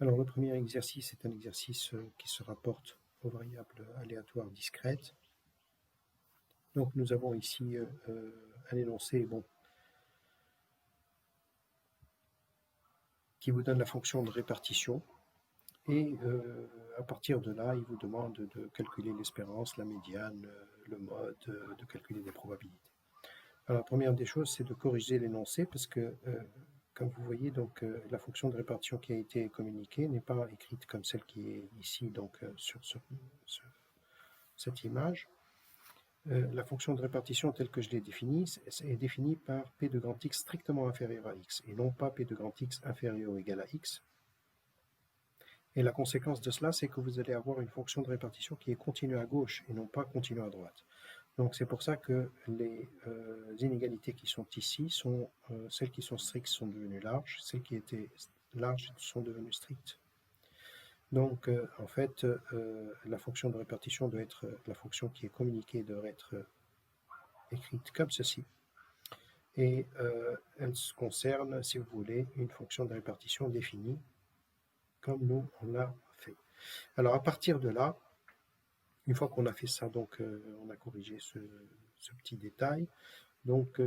Alors, le premier exercice est un exercice qui se rapporte aux variables aléatoires discrètes. Donc, nous avons ici un énoncé qui vous donne la fonction de répartition. Et à partir de là, il vous demande de calculer l'espérance, la médiane, le mode, de calculer des probabilités. Alors, la première des choses, c'est de corriger l'énoncé parce que, comme vous voyez, donc, la fonction de répartition qui a été communiquée n'est pas écrite comme celle qui est ici donc, sur cette image. La fonction de répartition telle que je l'ai définie est définie par p de grand x strictement inférieur à x et non pas p de grand x inférieur ou égal à x. Et la conséquence de cela, c'est que vous allez avoir une fonction de répartition qui est continue à gauche et non pas continue à droite. Donc c'est pour ça que les inégalités qui sont ici sont celles qui sont strictes sont devenues larges, celles qui étaient larges sont devenues strictes. Donc en fait, la fonction de répartition doit être, la fonction qui est communiquée devrait être écrite comme ceci. Et elle concerne, si vous voulez, une fonction de répartition définie comme nous on l'a fait. Alors à partir de là, une fois qu'on a fait ça, donc on a corrigé ce petit détail, donc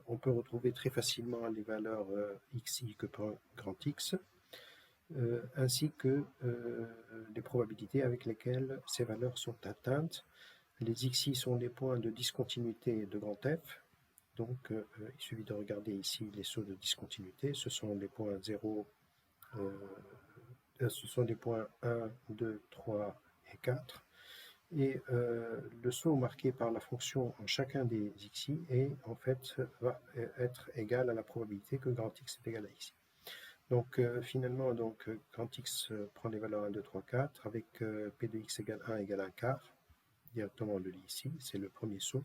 on peut retrouver très facilement les valeurs xi que pour grand X, ainsi que les probabilités avec lesquelles ces valeurs sont atteintes. Les xi sont les points de discontinuité de grand F, donc il suffit de regarder ici les sauts de discontinuité, ce sont les points 0, ce sont les points 1, 2, 3 et 4. Et le saut marqué par la fonction en chacun des xi est, en fait, va être égal à la probabilité que grand X est égal à xi. Donc finalement, donc, grand X prend les valeurs 1, 2, 3, 4 avec p de x égale 1 égale 1 quart. Directement on le lit ici, c'est le premier saut.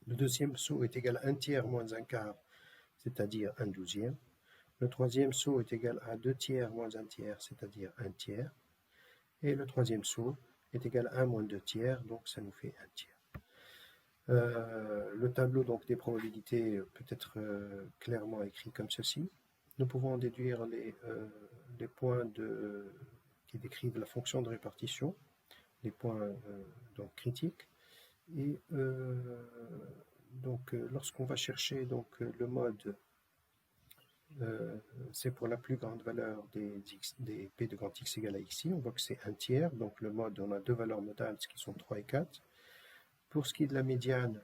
Le deuxième saut est égal à 1 tiers moins 1 quart, c'est-à-dire 1 douzième. Le troisième saut est égal à 2 tiers moins 1 tiers, c'est-à-dire 1 tiers. Et le troisième saut est égal à 1 moins 2 tiers, donc ça nous fait 1 tiers. Le tableau donc, des probabilités peut être clairement écrit comme ceci. Nous pouvons en déduire les points qui décrivent la fonction de répartition, les points donc, critiques. Et donc, lorsqu'on va chercher donc, le mode, c'est pour la plus grande valeur des p de grand X égale à xi, on voit que c'est 1 tiers, donc le mode, on a deux valeurs modales qui sont 3 et 4. Pour ce qui est de la médiane,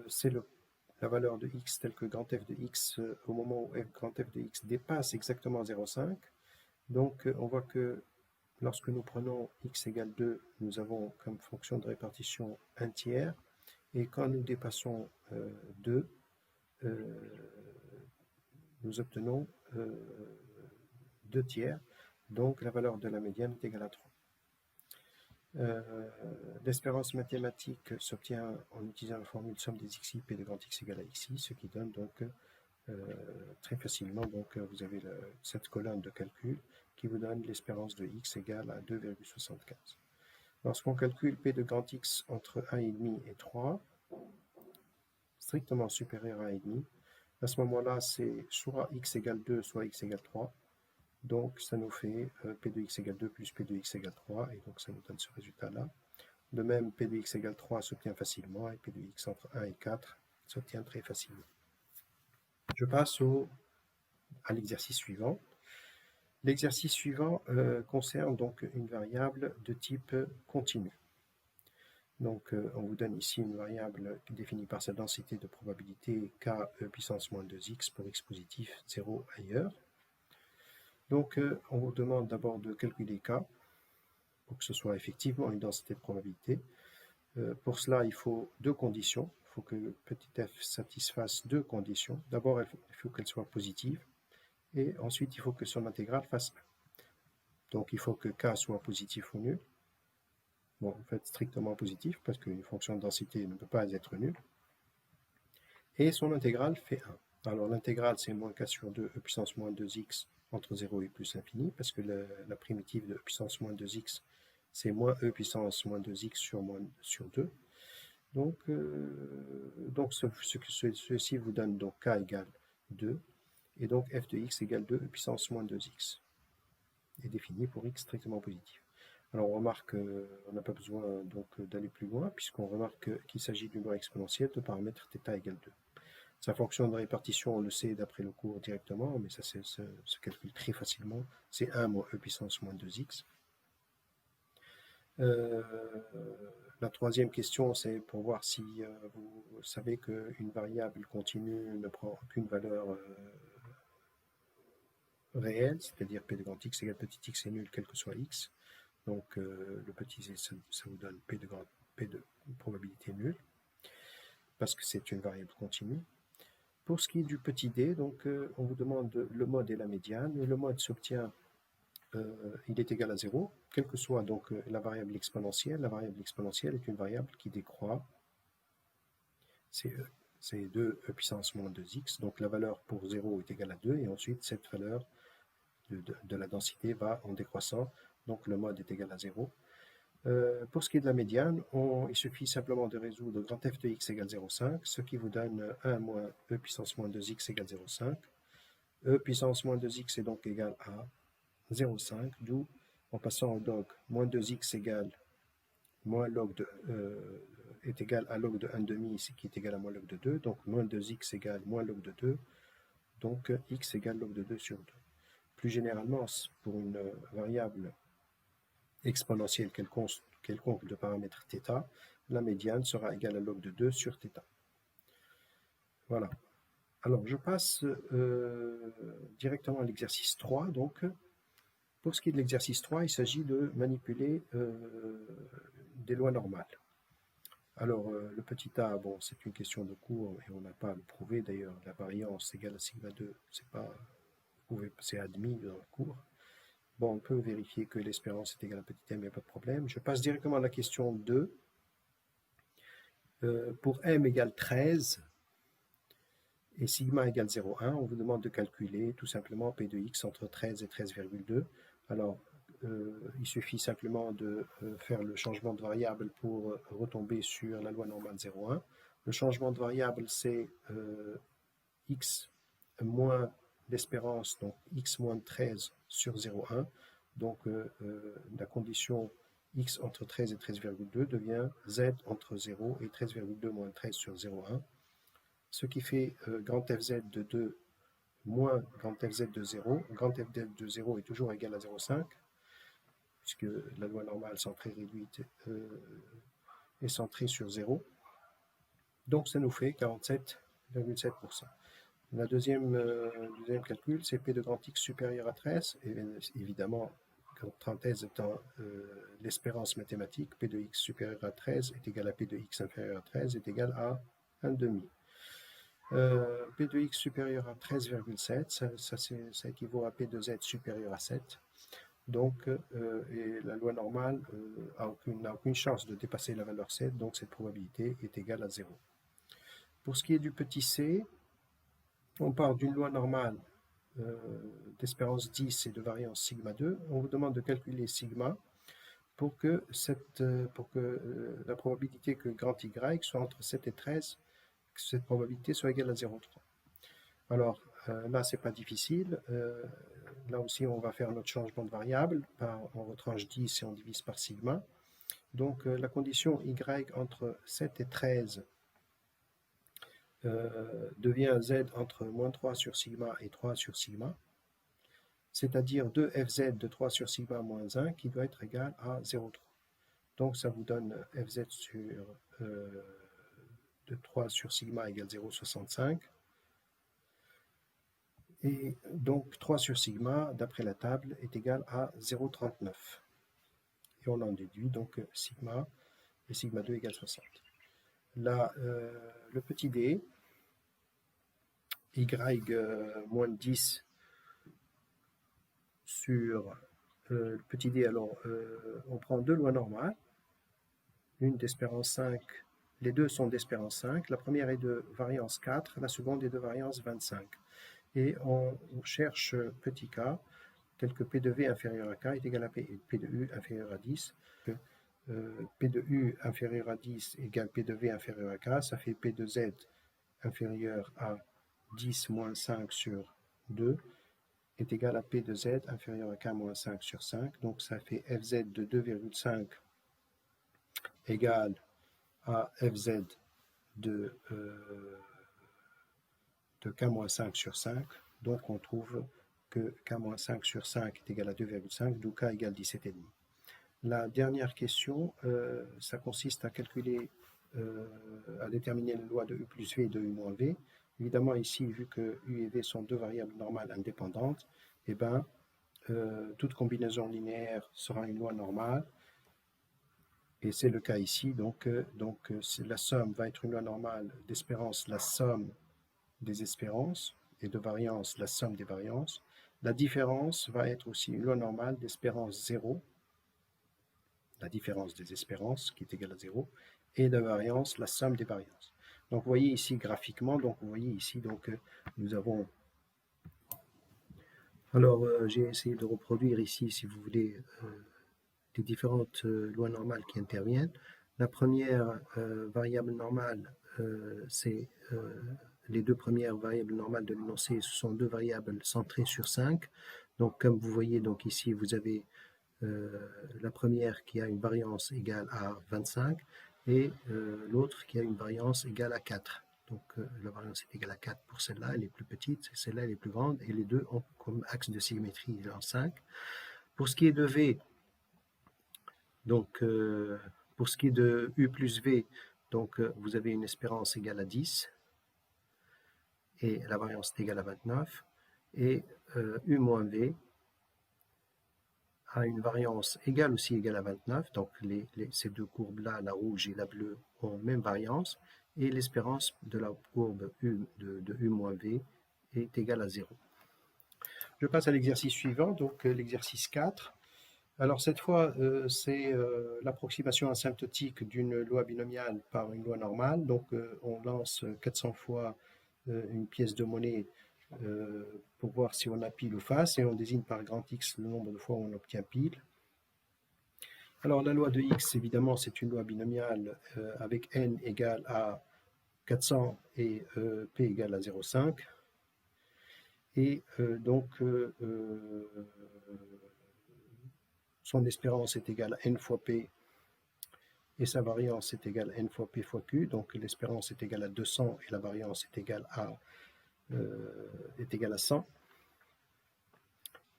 c'est la valeur de x telle que grand f de x au moment où grand f de x dépasse exactement 0,5. Donc on voit que lorsque nous prenons x égale 2, nous avons comme fonction de répartition 1 tiers. Et quand nous dépassons 2, nous obtenons 2 tiers. Donc la valeur de la médiane est égale à 3. L'espérance mathématique s'obtient en utilisant la formule somme des xi, p de grand X égale à xi, ce qui donne donc très facilement, donc vous avez cette colonne de calcul qui vous donne l'espérance de x égale à 2,75. Lorsqu'on calcule p de grand X entre 1,5 et 3, strictement supérieur à 1,5, à ce moment-là, c'est soit x égale 2, soit x égale 3. Donc, ça nous fait p de x égale 2 plus p de x égale 3, et donc ça nous donne ce résultat-là. De même, p de x égale 3 s'obtient facilement, et p de x entre 1 et 4 s'obtient très facilement. Je passe à l'exercice suivant. L'exercice suivant concerne donc une variable de type continu. Donc, on vous donne ici une variable définie par sa densité de probabilité k e puissance moins 2x pour x positif 0 ailleurs. Donc, on vous demande d'abord de calculer k pour que ce soit effectivement une densité de probabilité. Pour cela, il faut deux conditions. Il faut que petit f satisfasse deux conditions. D'abord, il faut qu'elle soit positive, et ensuite, il faut que son intégrale fasse 1. Donc, il faut que k soit positif ou nul. Bon, en fait, strictement positif, parce qu'une fonction de densité ne peut pas être nulle. Et son intégrale fait 1. Alors, l'intégrale, c'est moins k sur 2 e puissance moins 2x entre 0 et plus infini, parce que la primitive de e puissance moins 2x, c'est moins e puissance moins 2x sur 2. Donc ceci vous donne donc k égale 2. et donc f de x égale 2 e puissance moins 2x, est défini pour x strictement positif. Alors on remarque qu'on n'a pas besoin donc d'aller plus loin, puisqu'on remarque qu'il s'agit d'une loi exponentielle de paramètre θ égale 2. Sa fonction de répartition, on le sait d'après le cours directement, mais ça se calcule très facilement. C'est 1 moins e puissance moins 2x. La troisième question, c'est pour voir si vous savez qu'une variable continue ne prend aucune valeur réelle, c'est-à-dire p de grand x égale petit x est nul, quel que soit x. Donc le petit c, ça vous donne p de probabilité nulle, parce que c'est une variable continue. Pour ce qui est du petit d, donc on vous demande le mode et la médiane. Le mode s'obtient, il est égal à 0, quelle que soit donc la variable exponentielle. La variable exponentielle est une variable qui décroît. C'est 2 e puissance moins 2x, donc la valeur pour 0 est égale à 2, et ensuite cette valeur de la densité va en décroissant, donc le mode est égal à 0. Pour ce qui est de la médiane, il suffit simplement de résoudre grand f de x égale 0,5, ce qui vous donne 1 moins e puissance moins 2x égale 0,5. E puissance moins 2x est donc égal à 0,5, d'où, en passant au log, moins 2x égale moins log de, est égal à log de 1,5, ce qui est égal à moins log de 2, donc moins 2x égale moins log de 2, donc x égale log de 2 sur 2. Plus généralement, pour une variable exponentielle quelconque de paramètre θ, la médiane sera égale à log de 2 sur θ. Voilà. Alors, je passe directement à l'exercice 3. Donc, pour ce qui est de l'exercice 3, il s'agit de manipuler des lois normales. Alors, le petit a, bon, c'est une question de cours et on n'a pas à le prouver. D'ailleurs, la variance égale à sigma 2, c'est admis dans le cours. Bon, on peut vérifier que l'espérance est égale à petit m, il n'y a pas de problème. Je passe directement à la question 2. Pour m égale 13 et sigma égale 0,1, on vous demande de calculer tout simplement p de x entre 13 et 13,2. Alors, il suffit simplement de faire le changement de variable pour retomber sur la loi normale 0,1. Le changement de variable, c'est x moins l'espérance, donc x moins 13 sur 0,1. Donc la condition x entre 13 et 13,2 devient z entre 0 et 13,2 moins 13 sur 0,1. Ce qui fait grand fz de 2 moins grand fz de 0. Grand fz de 0 est toujours égal à 0,5, puisque la loi normale centrée réduite est centrée sur 0. Donc ça nous fait 47,7%. La deuxième calcul, c'est P de grand X supérieur à 13, et évidemment, grand 13 étant l'espérance mathématique, P de X supérieur à 13 est égal à P de X inférieur à 13 est égal à 1,5. P de X supérieur à 13,7, ça équivaut à P de Z supérieur à 7. Donc, et la loi normale n'a aucune chance de dépasser la valeur 7, donc cette probabilité est égale à 0. Pour ce qui est du petit c, on part d'une loi normale d'espérance 10 et de variance sigma 2. On vous demande de calculer sigma pour que la probabilité que grand Y soit entre 7 et 13, que cette probabilité soit égale à 0,3. Alors là, c'est pas difficile. Là aussi, on va faire notre changement de variable. On retranche 10 et on divise par sigma. Donc la condition Y entre 7 et 13 devient z entre moins 3 sur sigma et 3 sur sigma, c'est-à-dire 2fz de 3 sur sigma moins 1 qui doit être égal à 0,3. Donc ça vous donne fz de 3 sur sigma égale 0,65. Et donc 3 sur sigma, d'après la table, est égal à 0,39. Et on en déduit donc sigma et sigma 2 égale 60. Là, le petit d, y moins 10 sur le petit d, alors on prend deux lois normales, une d'espérance 5, les deux sont d'espérance 5, la première est de variance 4, la seconde est de variance 25. Et on cherche petit k, tel que p de v inférieur à k est égal à p de u inférieur à 10. P de u inférieur à 10 égale p de v inférieur à k, ça fait p de z inférieur à 10 moins 5 sur 2 est égal à P de Z inférieur à K moins 5 sur 5. Donc ça fait Fz de 2,5 égale à Fz de K-5 sur 5. Donc on trouve que K-5 sur 5 est égal à 2,5, d'où K égale 17,5. La dernière question, ça consiste à calculer, à déterminer les lois de U plus V et de U moins V. Évidemment, ici, vu que U et V sont deux variables normales indépendantes, eh ben, toute combinaison linéaire sera une loi normale. Et c'est le cas ici. Donc la somme va être une loi normale d'espérance, la somme des espérances, et de variance, la somme des variances. La différence va être aussi une loi normale d'espérance 0, la différence des espérances qui est égale à 0, et de variance, la somme des variances. Donc vous voyez ici graphiquement, donc vous voyez ici, donc nous avons... Alors j'ai essayé de reproduire ici, si vous voulez, les différentes lois normales qui interviennent. La première variable normale, c'est les deux premières variables normales de l'énoncé, ce sont deux variables centrées sur 5. Donc comme vous voyez, donc ici vous avez la première qui a une variance égale à 25 et l'autre qui a une variance égale à 4. Donc la variance est égale à 4 pour celle-là, elle est plus petite, celle-là elle est plus grande, et les deux ont comme axe de symétrie en 5. Pour ce qui est de V, donc pour ce qui est de U plus V, donc vous avez une espérance égale à 10, et la variance est égale à 29, et U moins V a une variance égale aussi égale à 29, donc ces deux courbes-là, la rouge et la bleue, ont même variance, et l'espérance de la courbe U de U moins V est égale à 0. Je passe à l'exercice suivant, donc l'exercice 4. Alors cette fois, c'est l'approximation asymptotique d'une loi binomiale par une loi normale. Donc on lance 400 fois une pièce de monnaie pour voir si on a pile ou face, et on désigne par grand X le nombre de fois où on obtient pile. Alors la loi de X, évidemment, c'est une loi binomiale avec n égale à 400 et p égale à 0,5. Et donc son espérance est égale à n fois p et sa variance est égale à n fois p fois q. Donc l'espérance est égale à 200 et la variance est égale à 100.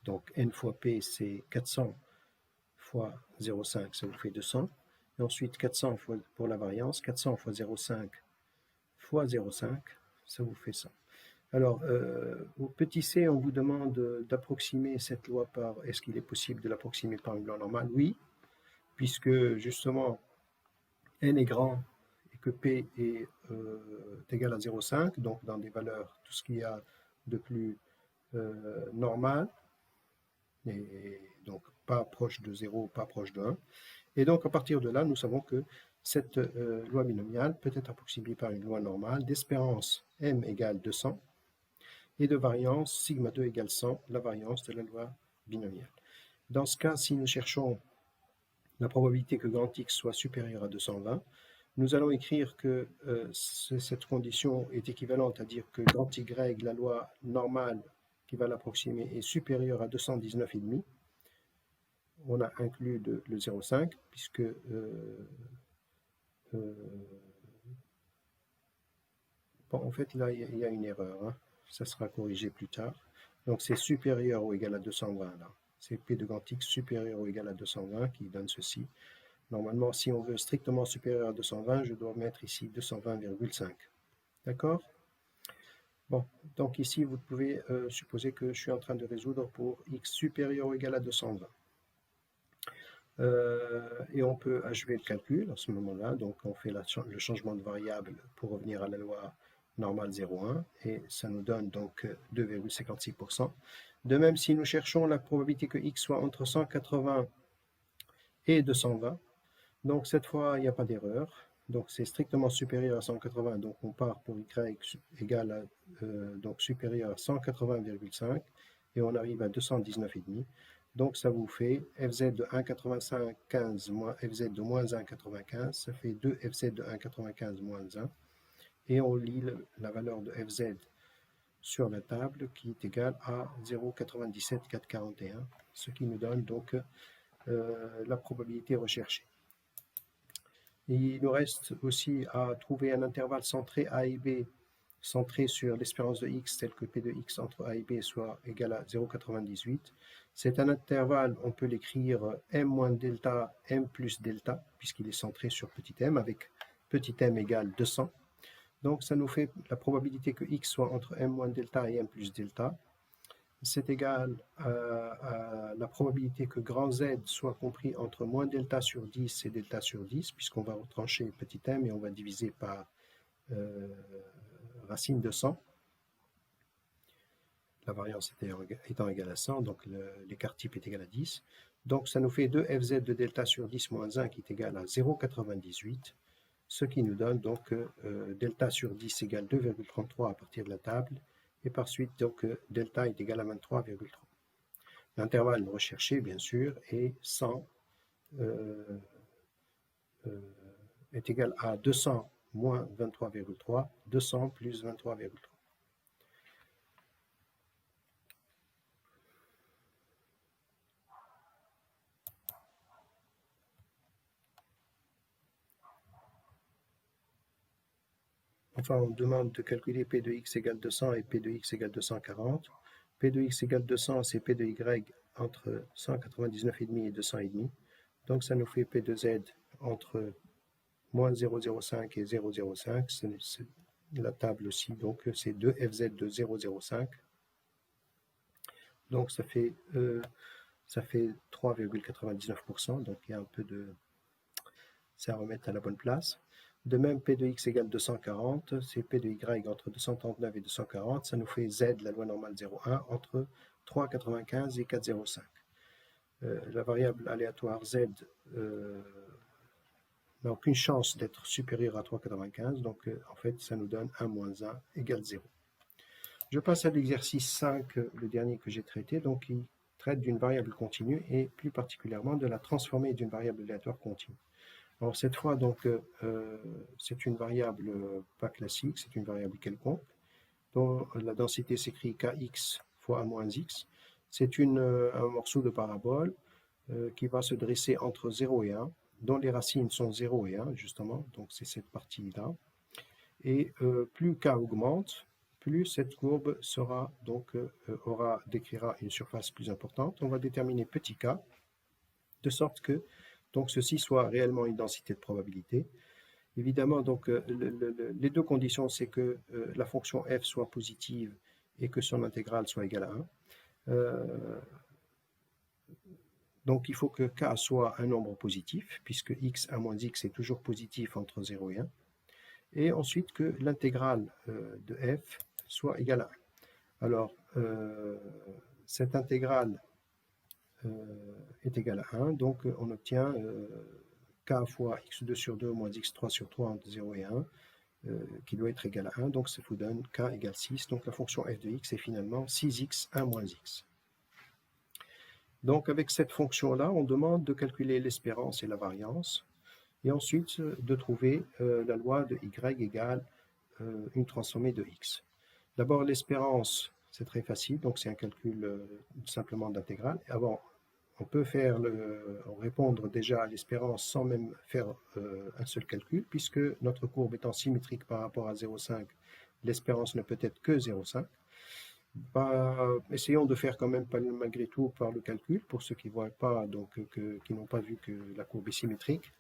Donc n fois p, c'est 400 fois 0,5, ça vous fait 200. Et ensuite 400 fois, pour la variance, 400 fois 0,5 fois 0,5, ça vous fait 100. Alors, au petit c, on vous demande d'approximer cette loi par... Est-ce qu'il est possible de l'approximer par une loi normale? Oui, puisque justement, n est grand et que p est égal à 0,5, donc dans des valeurs, tout ce qu'il y a de plus normal, et donc pas proche de 0, pas proche de 1. Et donc, à partir de là, nous savons que cette loi binomiale peut être approximée par une loi normale d'espérance m égale 200 et de variance sigma 2 égale 100, la variance de la loi binomiale. Dans ce cas, si nous cherchons la probabilité que grand X soit supérieur à 220, nous allons écrire que cette condition est équivalente à dire que grand Y, la loi normale qui va l'approximer, est supérieure à 219,5. On a inclus le 0,5 puisque bon, en fait, là, il y a une erreur. Hein. Ça sera corrigé plus tard. Donc, c'est supérieur ou égal à 220, là. C'est P de grand X supérieur ou égal à 220 qui donne ceci. Normalement, si on veut strictement supérieur à 220, je dois mettre ici 220,5. D'accord? Bon, donc ici, vous pouvez supposer que je suis en train de résoudre pour X supérieur ou égal à 220. Et on peut achever le calcul à ce moment-là. Donc, on fait le changement de variable pour revenir à la loi normale 0,1 et ça nous donne donc 2,56%. De même, si nous cherchons la probabilité que x soit entre 180 et 220, donc cette fois, il n'y a pas d'erreur. Donc, c'est strictement supérieur à 180. Donc, on part pour y égale à donc supérieur à 180,5 et on arrive à 219,5. Donc, ça vous fait fz de 1,95 moins fz de moins 1,95. Ça fait 2 fz de 1,95 moins 1. Et on lit la valeur de fz sur la table qui est égal à 0,97441, ce qui nous donne donc la probabilité recherchée. Et il nous reste aussi à trouver un intervalle centré A et B, centré sur l'espérance de x, tel que P de x entre A et B soit égal à 0,98. C'est un intervalle, on peut l'écrire m moins delta, m plus delta, puisqu'il est centré sur petit m, avec petit m égale 200. Donc ça nous fait la probabilité que x soit entre m moins delta et m plus delta. C'est égal à la probabilité que grand Z soit compris entre moins delta sur 10 et delta sur 10, puisqu'on va retrancher petit m et on va diviser par racine de 100. La variance étant égale à 100, donc l'écart type est égal à 10. Donc ça nous fait 2fz de delta sur 10 moins 1 qui est égal à 0,98, ce qui nous donne donc delta sur 10 égale 2,33 à partir de la table, et par suite donc delta est égal à 23,3. L'intervalle recherché, bien sûr, est 100 est égal à 200 moins 23,3, 200 plus 23,3. Enfin, on demande de calculer P de x égale 200 et P de x égale 240. P de x égale 200, c'est P de y entre 199,5 et 200,5. Donc ça nous fait P de z entre moins 0,05 et 0,05. C'est la table aussi, donc c'est 2fz de 0,05. Donc ça fait 3,99%, donc il y a un peu de... c'est à remettre à la bonne place. De même, P de x égale 240, c'est P de y entre 239 et 240, ça nous fait z, la loi normale 0,1, entre 3,95 et 4,05. La variable aléatoire z n'a aucune chance d'être supérieure à 3,95, donc en fait ça nous donne 1 moins 1 égale 0. Je passe à l'exercice 5, le dernier que j'ai traité, donc il traite d'une variable continue et plus particulièrement de la transformée d'une variable aléatoire continue. Alors cette fois, donc, c'est une variable pas classique, c'est une variable quelconque, dont la densité s'écrit kx fois a moins x. C'est un morceau de parabole qui va se dresser entre 0 et 1, dont les racines sont 0 et 1, justement, donc c'est cette partie-là. Et plus k augmente, plus cette courbe sera, donc, décrira une surface plus importante. On va déterminer petit k, de sorte que donc ceci soit réellement une densité de probabilité. Évidemment, donc, les deux conditions, c'est que la fonction f soit positive et que son intégrale soit égale à 1. Donc il faut que k soit un nombre positif, puisque x à moins x est toujours positif entre 0 et 1. Et ensuite que l'intégrale de f soit égale à 1. Alors, cette intégrale est égale à 1, donc on obtient k fois x2 sur 2 moins x3 sur 3 entre 0 et 1, qui doit être égal à 1, donc ça vous donne k égale 6, donc la fonction f de x est finalement 6x 1 moins x. Donc avec cette fonction-là, on demande de calculer l'espérance et la variance, et ensuite de trouver la loi de y égale une transformée de x. D'abord l'espérance, c'est très facile, donc c'est un calcul simplement d'intégrale. Avant, on peut répondre déjà à l'espérance sans même faire un seul calcul, puisque notre courbe étant symétrique par rapport à 0,5, l'espérance ne peut être que 0,5. Essayons de faire quand même malgré tout par le calcul, pour ceux qui ne voient pas, donc qui n'ont pas vu que la courbe est symétrique.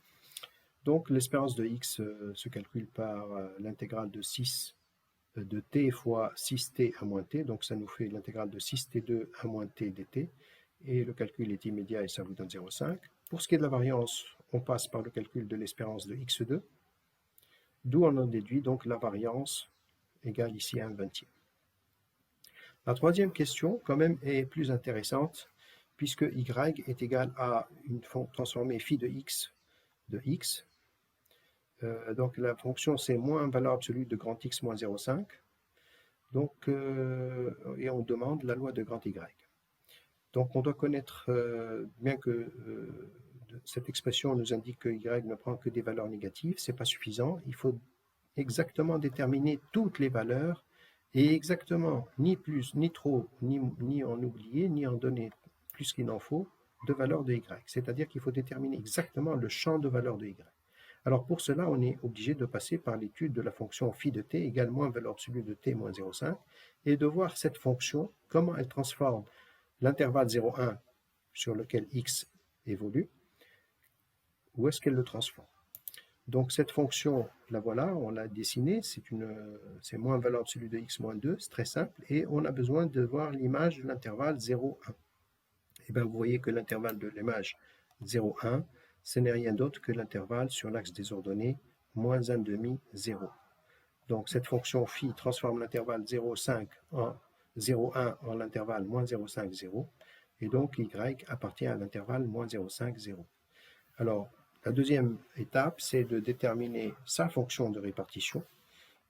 Donc l'espérance de x se calcule par l'intégrale de 6 de t fois 6t à moins t, donc ça nous fait l'intégrale de 6t2 à moins t dt, et le calcul est immédiat et ça vous donne 0,5. Pour ce qui est de la variance, on passe par le calcul de l'espérance de x2, d'où on en déduit donc la variance égale ici à 1/20. La troisième question, quand même, est plus intéressante, puisque y est égal à une transformée phi de x, donc la fonction, c'est moins valeur absolue de grand X moins 0,5. Donc, et on demande la loi de grand Y. Donc on doit connaître, bien que cette expression nous indique que Y ne prend que des valeurs négatives, ce n'est pas suffisant. Il faut exactement déterminer toutes les valeurs Et exactement, ni plus, ni trop, ni en oublier, ni en donner plus qu'il n'en faut de valeur de y. C'est-à-dire qu'il faut déterminer exactement le champ de valeur de y. Alors pour cela, on est obligé de passer par l'étude de la fonction phi de t égale moins valeur absolue de t moins 0,5 et de voir cette fonction, comment elle transforme l'intervalle 0,1 sur lequel x évolue, où est-ce qu'elle le transforme. Donc cette fonction, la voilà, on l'a dessinée, c'est moins valeur absolue de x moins 2, c'est très simple, et on a besoin de voir l'image de l'intervalle 0,1. Et bien vous voyez que l'intervalle de l'image 0,1, ce n'est rien d'autre que l'intervalle sur l'axe des ordonnées moins 1,5, 0. Donc cette fonction phi transforme l'intervalle 0,5 en 0,1 en l'intervalle moins 0,5, 0, et donc y appartient à l'intervalle moins 0,5, 0. Alors, la deuxième étape, c'est de déterminer sa fonction de répartition,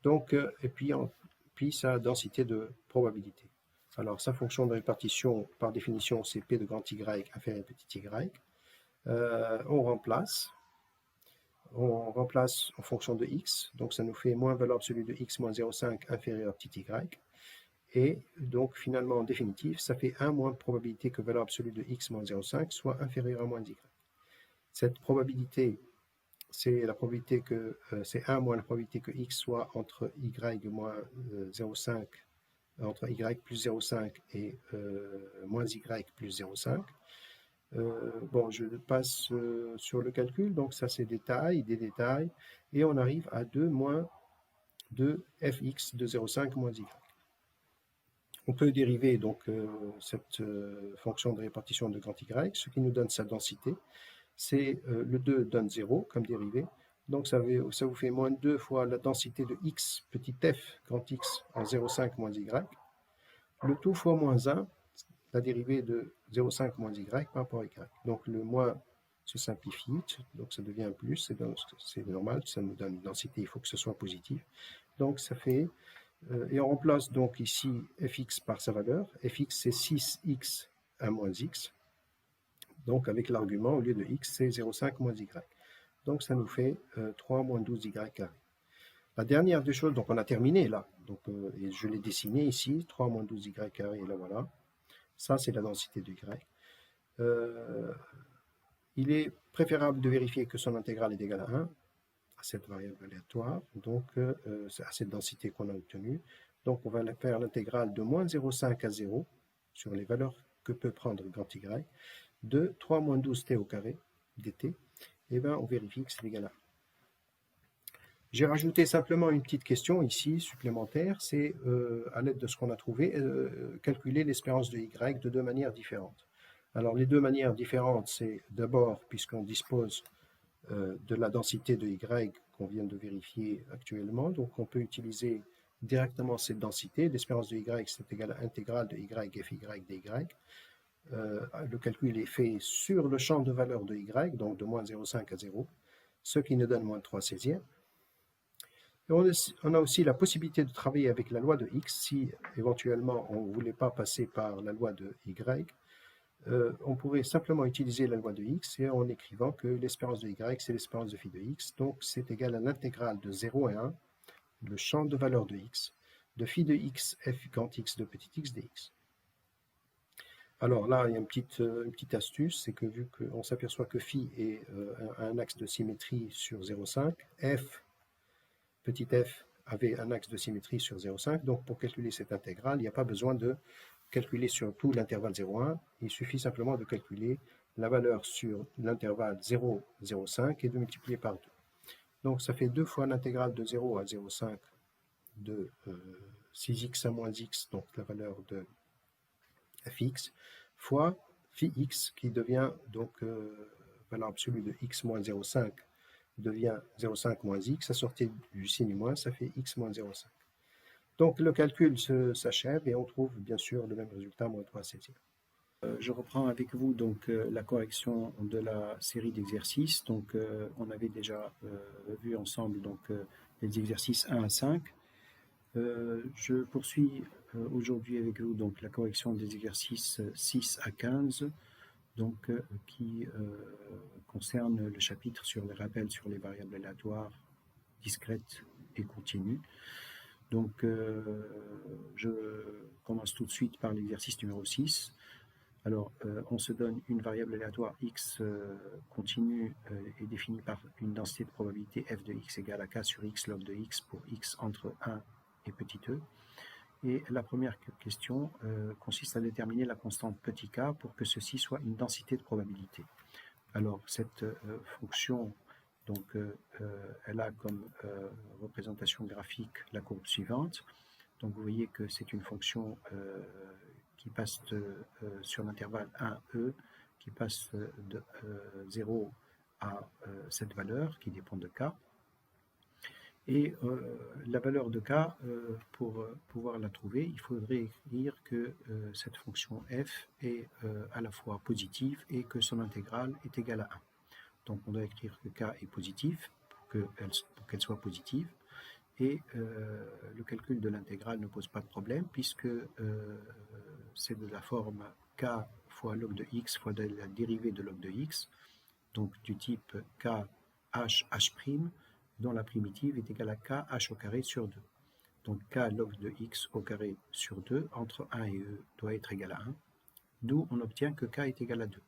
donc, et puis sa densité de probabilité. Alors, sa fonction de répartition, par définition, c'est P de grand Y inférieur à petit y. On remplace en fonction de x, donc ça nous fait moins valeur absolue de x moins 0,5 inférieur à petit y. Et donc, finalement, en définitive, ça fait 1 moins probabilité que valeur absolue de x moins 0,5 soit inférieure à moins y. Cette probabilité, c'est la probabilité que c'est 1 moins la probabilité que x soit entre y moins 0,5, entre y plus 0,5 et moins y plus 0,5. Bon, je passe sur le calcul, donc ça c'est des détails, et on arrive à 2 moins 2 fx de 0,5 moins y. On peut dériver donc cette fonction de répartition de grand Y, ce qui nous donne sa densité. C'est le 2 donne 0 comme dérivée. Donc ça vous fait moins 2 fois la densité de x petit f grand X en 0,5 moins y. Le tout fois moins 1, la dérivée de 0,5 moins y par rapport à y. Donc le moins se simplifie, donc ça devient un plus, c'est normal, ça nous donne une densité, il faut que ce soit positif. Donc ça fait, et on remplace donc ici fx par sa valeur. Fx c'est 6x à moins x. Donc avec l'argument, au lieu de x, c'est 0,5 moins y. Donc ça nous fait 3 moins 12y carré. La dernière des choses, donc on a terminé là, donc, et je l'ai dessiné ici, 3 moins 12y carré, et là voilà. Ça c'est la densité de y. Il est préférable de vérifier que son intégrale est égale à 1, à cette variable aléatoire, donc à cette densité qu'on a obtenue. Donc on va faire l'intégrale de moins 0,5 à 0 sur les valeurs que peut prendre grand y, de 3 moins 12t au carré dt, et bien on vérifie que c'est égal à 1. J'ai rajouté simplement une petite question ici, supplémentaire, c'est à l'aide de ce qu'on a trouvé, calculer l'espérance de y de deux manières différentes. Alors les deux manières différentes, c'est d'abord, puisqu'on dispose de la densité de y qu'on vient de vérifier actuellement, donc on peut utiliser directement cette densité, l'espérance de y c'est égal à intégrale de y fy dy. Le calcul est fait sur le champ de valeur de y, donc de moins 0,5 à 0, ce qui nous donne moins 3/16. Et on a aussi la possibilité de travailler avec la loi de x si éventuellement on ne voulait pas passer par la loi de y. On pourrait simplement utiliser la loi de x et en écrivant que l'espérance de y c'est l'espérance de phi de x, donc c'est égal à l'intégrale de 0 et 1, le champ de valeur de x, de phi de x f grand x de petit x dx. Alors là, il y a une petite astuce, c'est que vu qu'on s'aperçoit que phi est un axe de symétrie sur 0,5, petit f avait un axe de symétrie sur 0,5, donc pour calculer cette intégrale, il n'y a pas besoin de calculer sur tout l'intervalle 0,1, il suffit simplement de calculer la valeur sur l'intervalle 0, 0,5 et de multiplier par 2. Donc ça fait 2 fois l'intégrale de 0 à 0,5 de 6x à moins x, donc la valeur de fx, fois phi x qui devient donc valeur absolue de x moins 0,5 devient 0,5 moins x, assorti du signe moins, ça fait x moins 0,5. Donc le calcul s'achève et on trouve bien sûr le même résultat, moins 3/16. Je reprends avec vous donc la correction de la série d'exercices. Donc on avait déjà vu ensemble donc les exercices 1 à 5. Je poursuis aujourd'hui avec vous donc la correction des exercices 6 à 15, donc qui concerne le chapitre sur les rappels sur les variables aléatoires, discrètes et continues. Donc, je commence tout de suite par l'exercice numéro 6. Alors, on se donne une variable aléatoire x continue et définie par une densité de probabilité f de x égale à k sur x log de x pour x entre 1 et petit e. Et la première question consiste à déterminer la constante petit k pour que ceci soit une densité de probabilité. Alors, cette fonction, donc, elle a comme représentation graphique la courbe suivante. Donc, vous voyez que c'est une fonction qui passe sur l'intervalle 1e, qui passe de 0 à cette valeur qui dépend de k. Et la valeur de k, pour pouvoir la trouver, il faudrait écrire que cette fonction f est à la fois positive et que son intégrale est égale à 1. Donc on doit écrire que k est positif pour qu'elle soit positive. Et le calcul de l'intégrale ne pose pas de problème puisque c'est de la forme k fois log de x fois de la dérivée de log de x, donc du type k h h', dont la primitive est égale à k h au carré sur 2. Donc k log de x au carré sur 2 entre 1 et e doit être égal à 1, d'où on obtient que k est égal à 2.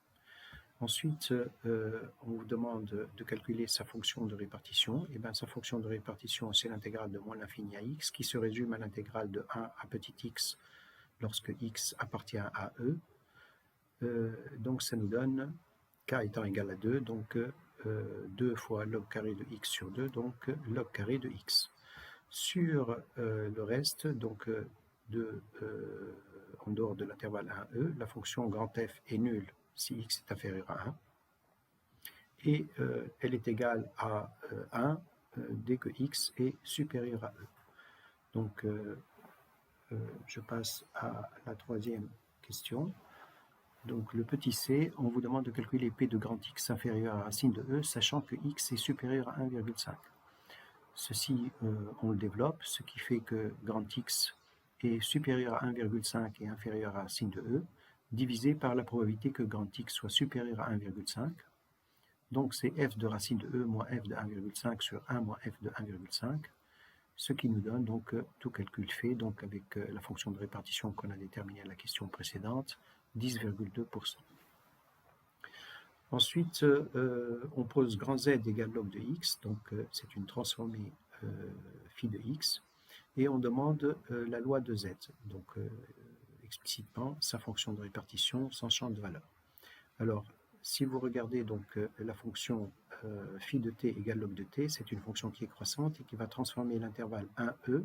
Ensuite, on vous demande de calculer sa fonction de répartition. Et bien, sa fonction de répartition, c'est l'intégrale de moins l'infini à x, qui se résume à l'intégrale de 1 à petit x lorsque x appartient à e. Donc, ça nous donne k étant égal à 2, donc 2 fois log carré de x sur 2, donc log carré de x. Sur le reste, donc en dehors de l'intervalle 1e, la fonction grand F est nulle si x est inférieur à 1, et elle est égale à 1 dès que x est supérieur à e. Donc, je passe à la troisième question. Donc, le petit c, on vous demande de calculer p de grand x inférieur à racine de e, sachant que x est supérieur à 1,5. Ceci, on le développe, ce qui fait que grand x est supérieur à 1,5 et inférieur à racine de e, divisé par la probabilité que grand x soit supérieur à 1,5. Donc c'est f de racine de e moins f de 1,5 sur 1 moins f de 1,5, ce qui nous donne donc tout calcul fait, donc avec la fonction de répartition qu'on a déterminée à la question précédente, 10,2%. Ensuite, on pose grand Z égale log de x, donc c'est une transformée phi de x, et on demande la loi de Z, donc explicitement sa fonction de répartition sans champ de valeur. Alors, si vous regardez donc la fonction phi de t égale log de t, c'est une fonction qui est croissante et qui va transformer l'intervalle 1e,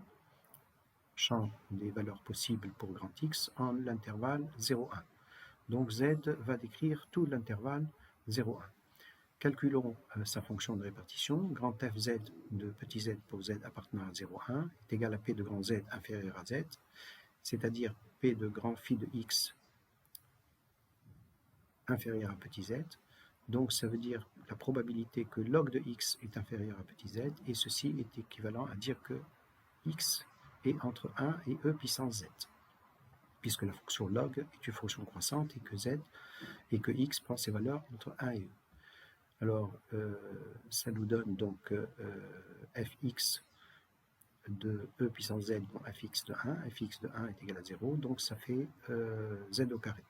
champ des valeurs possibles pour grand x, en l'intervalle 0,1. Donc Z va décrire tout l'intervalle 0,1. Calculons sa fonction de répartition. Grand fz de petit z pour z appartenant à 0,1 est égal à p de grand z inférieur à z, c'est-à-dire p de grand phi de x inférieur à petit z. Donc ça veut dire la probabilité que log de x est inférieur à petit z, et ceci est équivalent à dire que x est entre 1 et e puissance z, puisque la fonction log est une fonction croissante et que x prend ses valeurs entre 1 et e. Alors, ça nous donne donc fx de e puissance z moins fx de 1. Fx de 1 est égal à 0, donc ça fait z au carré.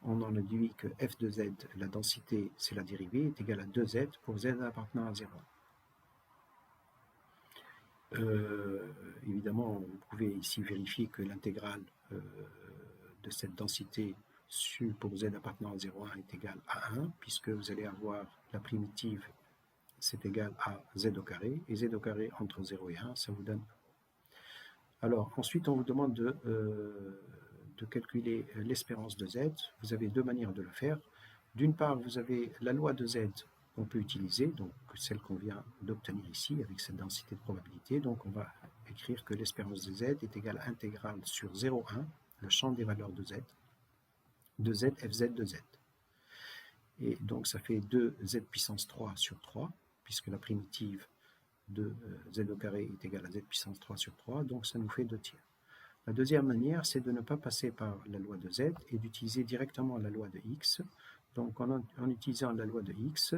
On en a déduit que f de z, la densité, c'est la dérivée, est égale à 2z pour z appartenant à 0. Évidemment, vous pouvez ici vérifier que l'intégrale de cette densité pour z appartenant à 0,1 est égal à 1, puisque vous allez avoir la primitive, c'est égal à z au carré, et z au carré entre 0 et 1, ça vous donne 1. Alors, ensuite, on vous demande de calculer l'espérance de z. Vous avez deux manières de le faire. D'une part, vous avez la loi de z qu'on peut utiliser, donc celle qu'on vient d'obtenir ici, avec cette densité de probabilité. Donc, on va écrire que l'espérance de z est égale à intégrale sur 0,1, le champ des valeurs de z fz de z. Et donc ça fait 2z puissance 3 sur 3, puisque la primitive de z au carré est égale à z puissance 3 sur 3, donc ça nous fait 2 tiers. La deuxième manière, c'est de ne pas passer par la loi de z et d'utiliser directement la loi de x. Donc en utilisant la loi de x,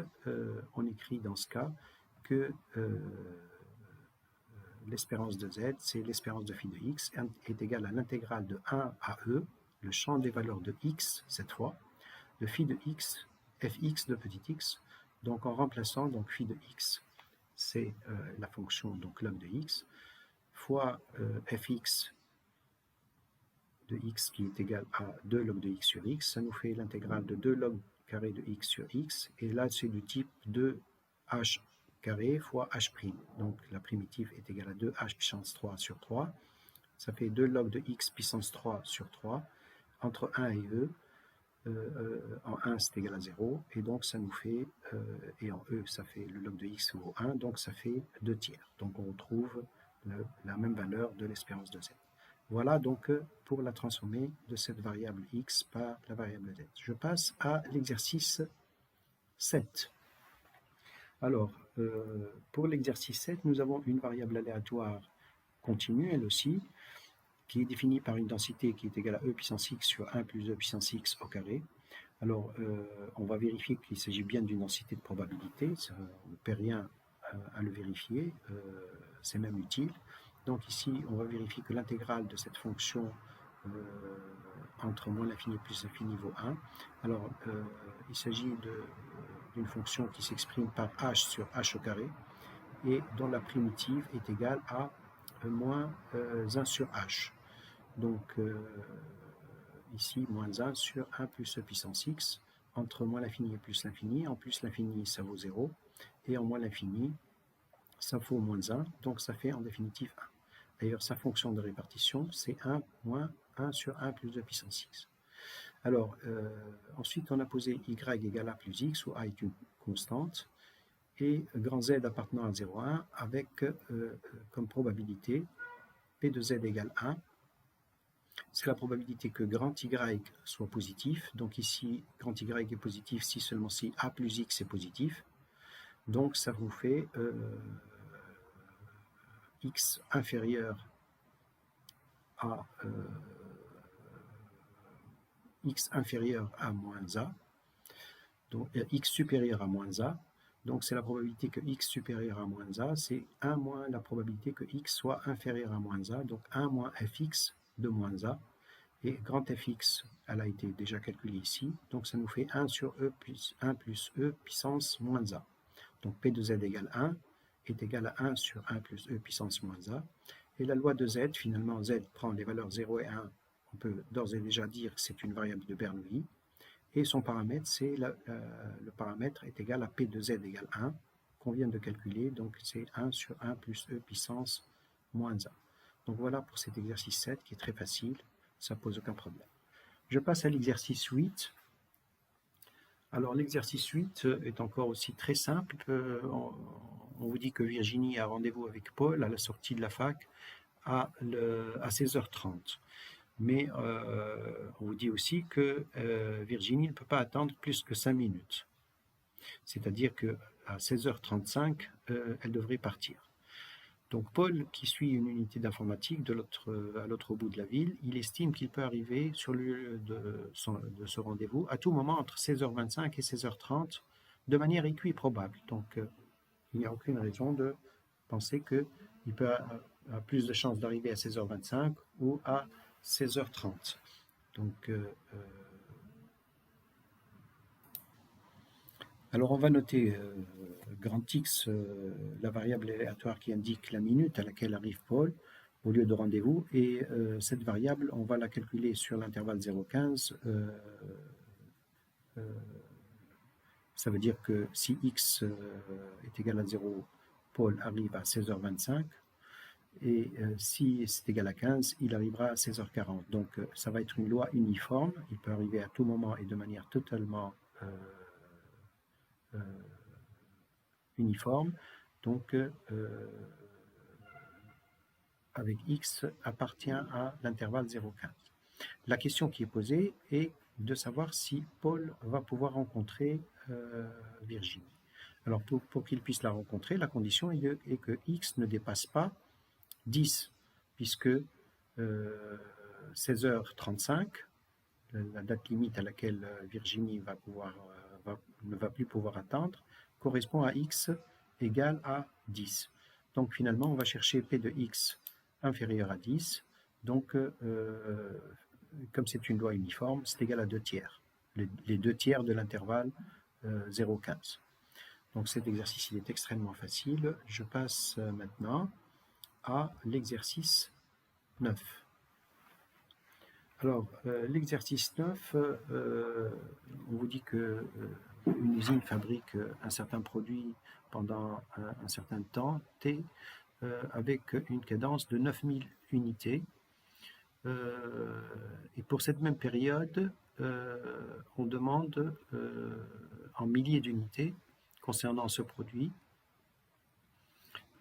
on écrit dans ce cas que l'espérance de z, c'est l'espérance de phi de x, est égale à l'intégrale de 1 à e, le champ des valeurs de x cette fois, de phi de x, fx de petit x. Donc en remplaçant donc phi de x, c'est la fonction donc log de x, fois fx de x qui est égal à 2 log de x sur x, ça nous fait l'intégrale de 2 log carré de x sur x, et là c'est du type 2h carré fois h'. Donc la primitive est égale à 2h puissance 3 sur 3, ça fait 2 log de x puissance 3 sur 3, entre 1 et e, en 1 c'est égal à 0, et donc ça nous fait, et en e ça fait le log de x vaut 1, donc ça fait 2 tiers. Donc on retrouve la même valeur de l'espérance de z. Voilà donc pour la transformée de cette variable x par la variable z. Je passe à l'exercice 7. Alors, pour l'exercice 7, nous avons une variable aléatoire continue, elle aussi, qui est définie par une densité qui est égale à e puissance x sur 1 plus e puissance x au carré. Alors, on va vérifier qu'il s'agit bien d'une densité de probabilité, ça ne perd rien à le vérifier, c'est même utile. Donc ici, on va vérifier que l'intégrale de cette fonction entre moins l'infini plus l'infini vaut 1. Alors, il s'agit d'une fonction qui s'exprime par h sur h au carré et dont la primitive est égale à moins 1 sur h. Donc, ici, moins 1 sur 1 plus e puissance x, entre moins l'infini et plus l'infini. En plus l'infini, ça vaut 0, et en moins l'infini, ça vaut moins 1, donc ça fait en définitive 1. D'ailleurs, sa fonction de répartition, c'est 1 moins 1 sur 1 plus 2 puissance x. Alors, ensuite, on a posé y égale a plus x, où a est une constante, et grand Z appartenant à 0,1, avec comme probabilité P de Z égale 1. C'est la probabilité que grand Y soit positif. Donc ici, grand Y est positif si seulement si a plus x est positif. Donc ça vous fait x inférieur à moins a, donc x supérieur à moins a. Donc c'est la probabilité que x supérieur à moins a, c'est 1 moins la probabilité que x soit inférieur à moins a, donc 1 moins fx de moins a. Et grand fx, elle a été déjà calculée ici, donc ça nous fait 1 sur e plus 1 plus e puissance moins a. Donc p de z égale 1 est égal à 1 sur 1 plus e puissance moins a. Et la loi de z, finalement, z prend les valeurs 0 et 1, on peut d'ores et déjà dire que c'est une variable de Bernoulli. Et son paramètre, c'est le paramètre est égal à p de z égale 1, qu'on vient de calculer, donc c'est 1 sur 1 plus e puissance moins a. Donc voilà pour cet exercice 7 qui est très facile, ça ne pose aucun problème. Je passe à l'exercice 8. Alors l'exercice 8 est encore aussi très simple. On vous dit que Virginie a rendez-vous avec Paul à la sortie de la fac à 16h30. Mais on vous dit aussi que Virginie ne peut pas attendre plus que 5 minutes. C'est-à-dire qu'à 16h35, elle devrait partir. Donc Paul, qui suit une unité d'informatique à l'autre bout de la ville, il estime qu'il peut arriver sur le lieu de ce rendez-vous à tout moment entre 16h25 et 16h30 de manière équiprobable. Donc il n'y a aucune raison de penser qu'il peut avoir plus de chances d'arriver à 16h25 ou à 16h30. Donc, alors on va noter grand X, la variable aléatoire qui indique la minute à laquelle arrive Paul au lieu de rendez-vous, et cette variable, on va la calculer sur l'intervalle 0,15. Ça veut dire que si X est égal à 0, Paul arrive à 16h25, et si c'est égal à 15, il arrivera à 16h40. Donc ça va être une loi uniforme, il peut arriver à tout moment et de manière totalement uniforme, donc avec x appartient à l'intervalle 0,15. La question qui est posée est de savoir si Paul va pouvoir rencontrer Virginie. Alors pour qu'il puisse la rencontrer, la condition est que x ne dépasse pas 10, puisque 16h35, la date limite à laquelle Virginie ne va plus pouvoir attendre, correspond à x égale à 10. Donc finalement, on va chercher P de x inférieur à 10. Donc, comme c'est une loi uniforme, c'est égal à 2 tiers. Les 2 tiers de l'intervalle 0,15. Donc cet exercice il est extrêmement facile. Je passe maintenant à l'exercice 9. Alors, l'exercice 9, on vous dit que une usine fabrique un certain produit pendant un certain temps, T, avec une cadence de 9000 unités. Et pour cette même période, on demande en milliers d'unités concernant ce produit.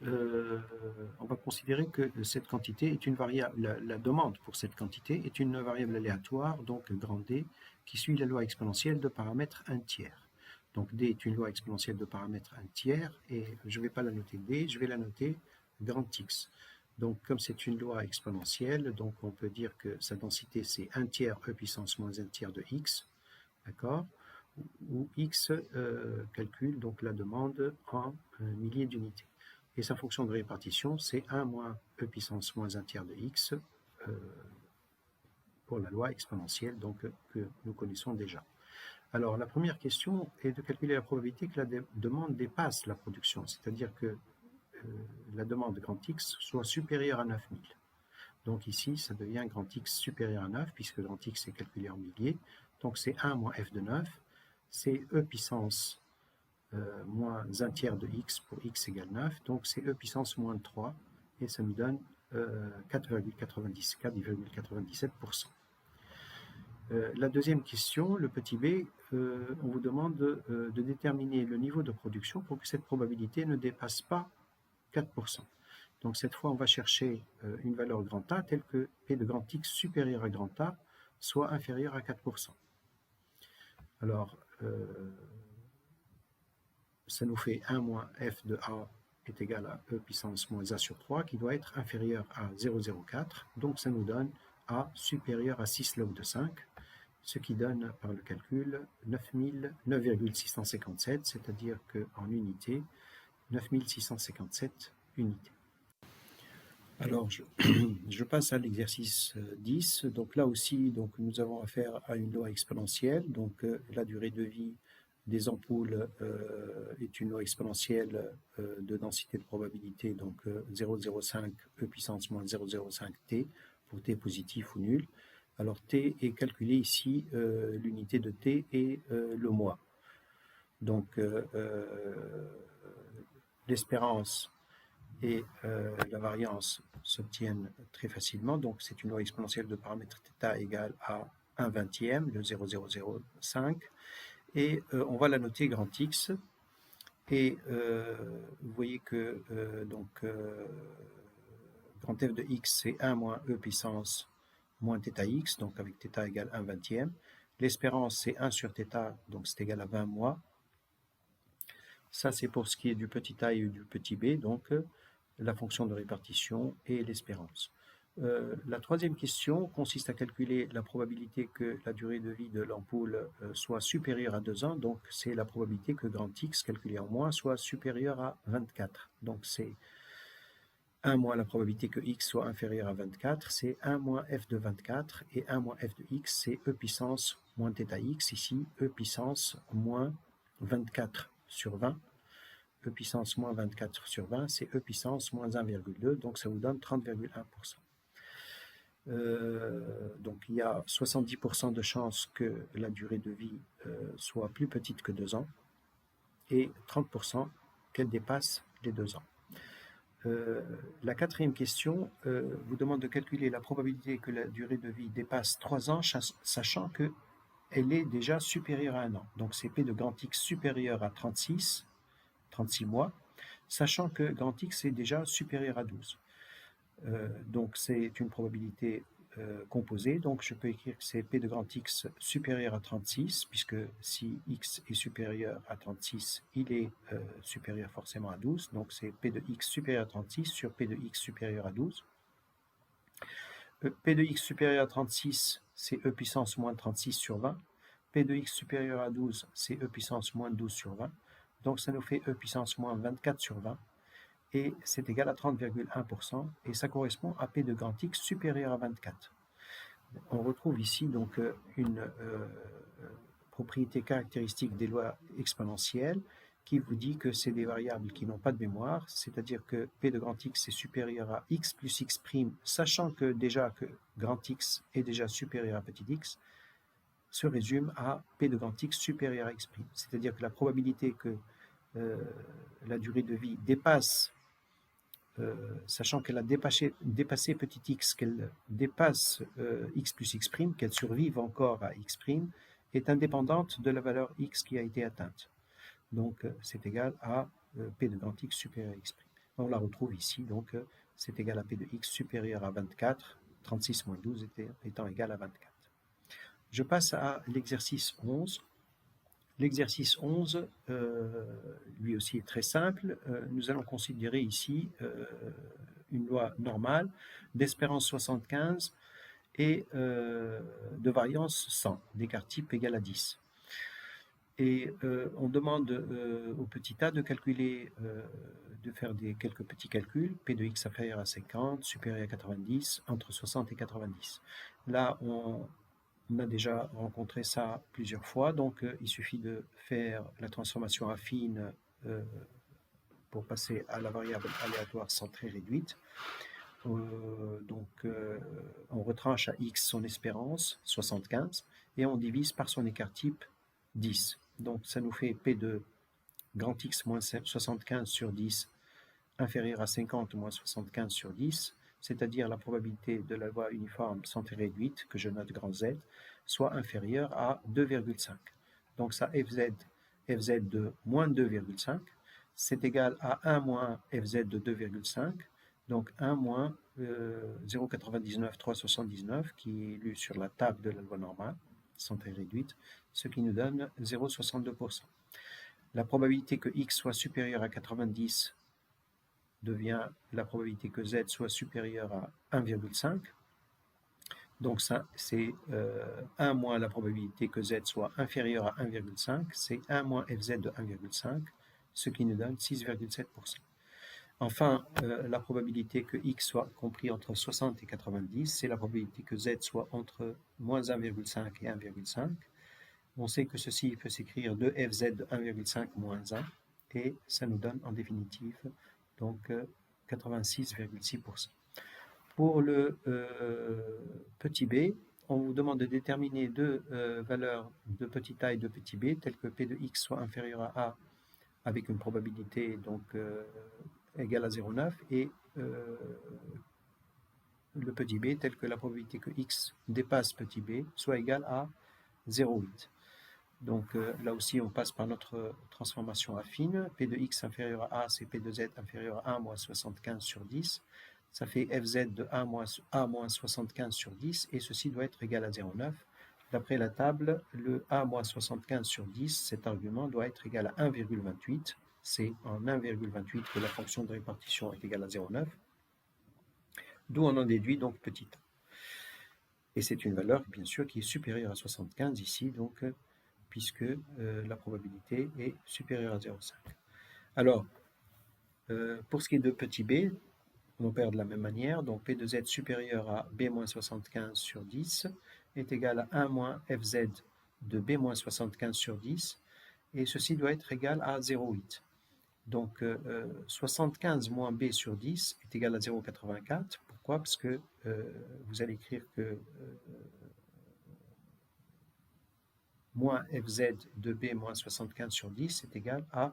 On va considérer que cette quantité est une variable, la demande pour cette quantité est une variable aléatoire, donc grand D, qui suit la loi exponentielle de paramètre 1 tiers. Donc D est une loi exponentielle de paramètre 1 tiers, et je ne vais pas la noter D, je vais la noter grand X. Donc comme c'est une loi exponentielle, donc on peut dire que sa densité c'est 1 tiers e puissance moins 1 tiers de X, d'accord, où X calcule donc la demande en milliers d'unités. Et sa fonction de répartition, c'est 1 moins e puissance moins 1 tiers de x pour la loi exponentielle donc, que nous connaissons déjà. Alors la première question est de calculer la probabilité que la demande dépasse la production, c'est-à-dire que la demande grand X soit supérieure à 9000. Donc ici, ça devient grand X supérieur à 9, puisque grand X est calculé en milliers. Donc c'est 1 moins f de 9, c'est e puissance moins 1 tiers de x pour x égale 9, donc c'est e puissance moins 3, et ça nous donne 4,97%. La deuxième question, le petit b, on vous demande de déterminer le niveau de production pour que cette probabilité ne dépasse pas 4%. Donc cette fois, on va chercher une valeur grand A telle que P de grand X supérieur à grand A soit inférieur à 4%. Alors, ça nous fait 1 moins f de A est égal à e puissance moins a sur 3 qui doit être inférieur à 0,04. Donc ça nous donne A supérieur à 6 log de 5, ce qui donne par le calcul 9,657, c'est-à-dire qu'en unité, 9657 unités. Alors, je passe à l'exercice 10. Donc là aussi, donc, nous avons affaire à une loi exponentielle. Donc la durée de vie des ampoules est une loi exponentielle de densité de probabilité, donc 0,05 e puissance moins 0,05 t, pour t positif ou nul. Alors t est calculé ici, l'unité de t est le mois. Donc l'espérance et la variance s'obtiennent très facilement. Donc c'est une loi exponentielle de paramètre θ égale à 1/20, le 0,005. Et on va la noter grand X. Et vous voyez que grand F de X, c'est 1 moins E puissance moins θX, donc avec θ égale 1/20. L'espérance, c'est 1 sur θ, donc c'est égal à 20 mois. Ça, c'est pour ce qui est du petit a et du petit b, donc la fonction de répartition et l'espérance. La troisième question consiste à calculer la probabilité que la durée de vie de l'ampoule soit supérieure à 2 ans. Donc, c'est la probabilité que grand X, calculé en mois, soit supérieur à 24. Donc, c'est 1 moins la probabilité que X soit inférieur à 24, c'est 1 moins f de 24, et 1 moins f de X, c'est e puissance moins θX, ici, e puissance moins 24 sur 20. E puissance moins 24 sur 20, c'est e puissance moins 1,2, donc ça vous donne 30,1%. Donc il y a 70% de chances que la durée de vie soit plus petite que 2 ans et 30% qu'elle dépasse les 2 ans. La quatrième question vous demande de calculer la probabilité que la durée de vie dépasse 3 ans, sachant qu'elle est déjà supérieure à 1 an. Donc c'est P de grand X supérieur à 36 mois, sachant que grand X est déjà supérieur à 12. Donc c'est une probabilité composée, donc je peux écrire que c'est P de grand X supérieur à 36, puisque si X est supérieur à 36, il est supérieur forcément à 12, donc c'est P de X supérieur à 36 sur P de X supérieur à 12. P de X supérieur à 36, c'est E puissance moins 36 sur 20. P de X supérieur à 12, c'est E puissance moins 12 sur 20. Donc ça nous fait E puissance moins 24 sur 20. et c'est égal à 30,1%, et ça correspond à P de grand X supérieur à 24. On retrouve ici donc une propriété caractéristique des lois exponentielles qui vous dit que c'est des variables qui n'ont pas de mémoire, c'est-à-dire que P de grand X est supérieur à X plus X', sachant que déjà que grand X est déjà supérieur à petit x, se résume à P de grand X supérieur à X'. C'est-à-dire que la probabilité que la durée de vie dépasse, sachant qu'elle a dépassé petit x, qu'elle dépasse x plus x', qu'elle survive encore à x', est indépendante de la valeur x qui a été atteinte. Donc c'est égal à P de grand X supérieur à x'. On la retrouve ici, donc c'est égal à P de x supérieur à 24, 36 moins 12 étant égal à 24. Je passe à l'exercice 11. L'exercice 11, lui aussi est très simple. Nous allons considérer ici une loi normale d'espérance 75 et de variance 100, d'écart type égal à 10. Et on demande au petit a de calculer, de faire quelques petits calculs, P de x inférieur à 50, supérieur à 90, entre 60 et 90. Là, on a déjà rencontré ça plusieurs fois, donc il suffit de faire la transformation affine pour passer à la variable aléatoire centrée réduite. Donc on retranche à x son espérance, 75, et on divise par son écart type, 10. Donc ça nous fait P de grand X moins 75 sur 10 inférieur à 50 moins 75 sur 10, c'est-à-dire la probabilité de la loi uniforme centrée réduite, que je note grand Z, soit inférieure à 2,5. Donc ça, fz de moins 2,5, c'est égal à 1 moins fz de 2,5, donc 1 moins 0,99,379, qui est lu sur la table de la loi normale, centrée réduite, ce qui nous donne 0,62%. La probabilité que x soit supérieur à 90 devient la probabilité que z soit supérieur à 1,5. Donc ça, c'est 1 moins la probabilité que z soit inférieur à 1,5, c'est 1 moins fz de 1,5, ce qui nous donne 6,7%. Enfin, la probabilité que x soit compris entre 60 et 90, c'est la probabilité que z soit entre moins 1,5 et 1,5. On sait que ceci peut s'écrire 2fz de 1,5 moins 1, et ça nous donne en définitive donc 86,6%. Pour le petit b, on vous demande de déterminer deux valeurs de petit a et de petit b, telles que p de x soit inférieur à a avec une probabilité donc égale à 0,9, et le petit b tel que la probabilité que x dépasse petit b soit égale à 0,8. Donc là aussi, on passe par notre transformation affine. P de x inférieur à a, c'est P de z inférieur à 1 moins 75 sur 10. Ça fait fz de a moins 75 sur 10, et ceci doit être égal à 0,9. D'après la table, le a moins 75 sur 10, cet argument doit être égal à 1,28. C'est en 1,28 que la fonction de répartition est égale à 0,9. D'où on en déduit donc petit a. Et c'est une valeur, bien sûr, qui est supérieure à 75 ici, donc puisque la probabilité est supérieure à 0,5. Alors, pour ce qui est de petit b, on opère de la même manière. Donc P de z supérieur à B moins 75 sur 10 est égal à 1 moins fz de B moins 75 sur 10. Et ceci doit être égal à 0,8. Donc 75 moins B sur 10 est égal à 0,84. Pourquoi? Parce que vous allez écrire que moins fz de B moins 75 sur 10 est égal à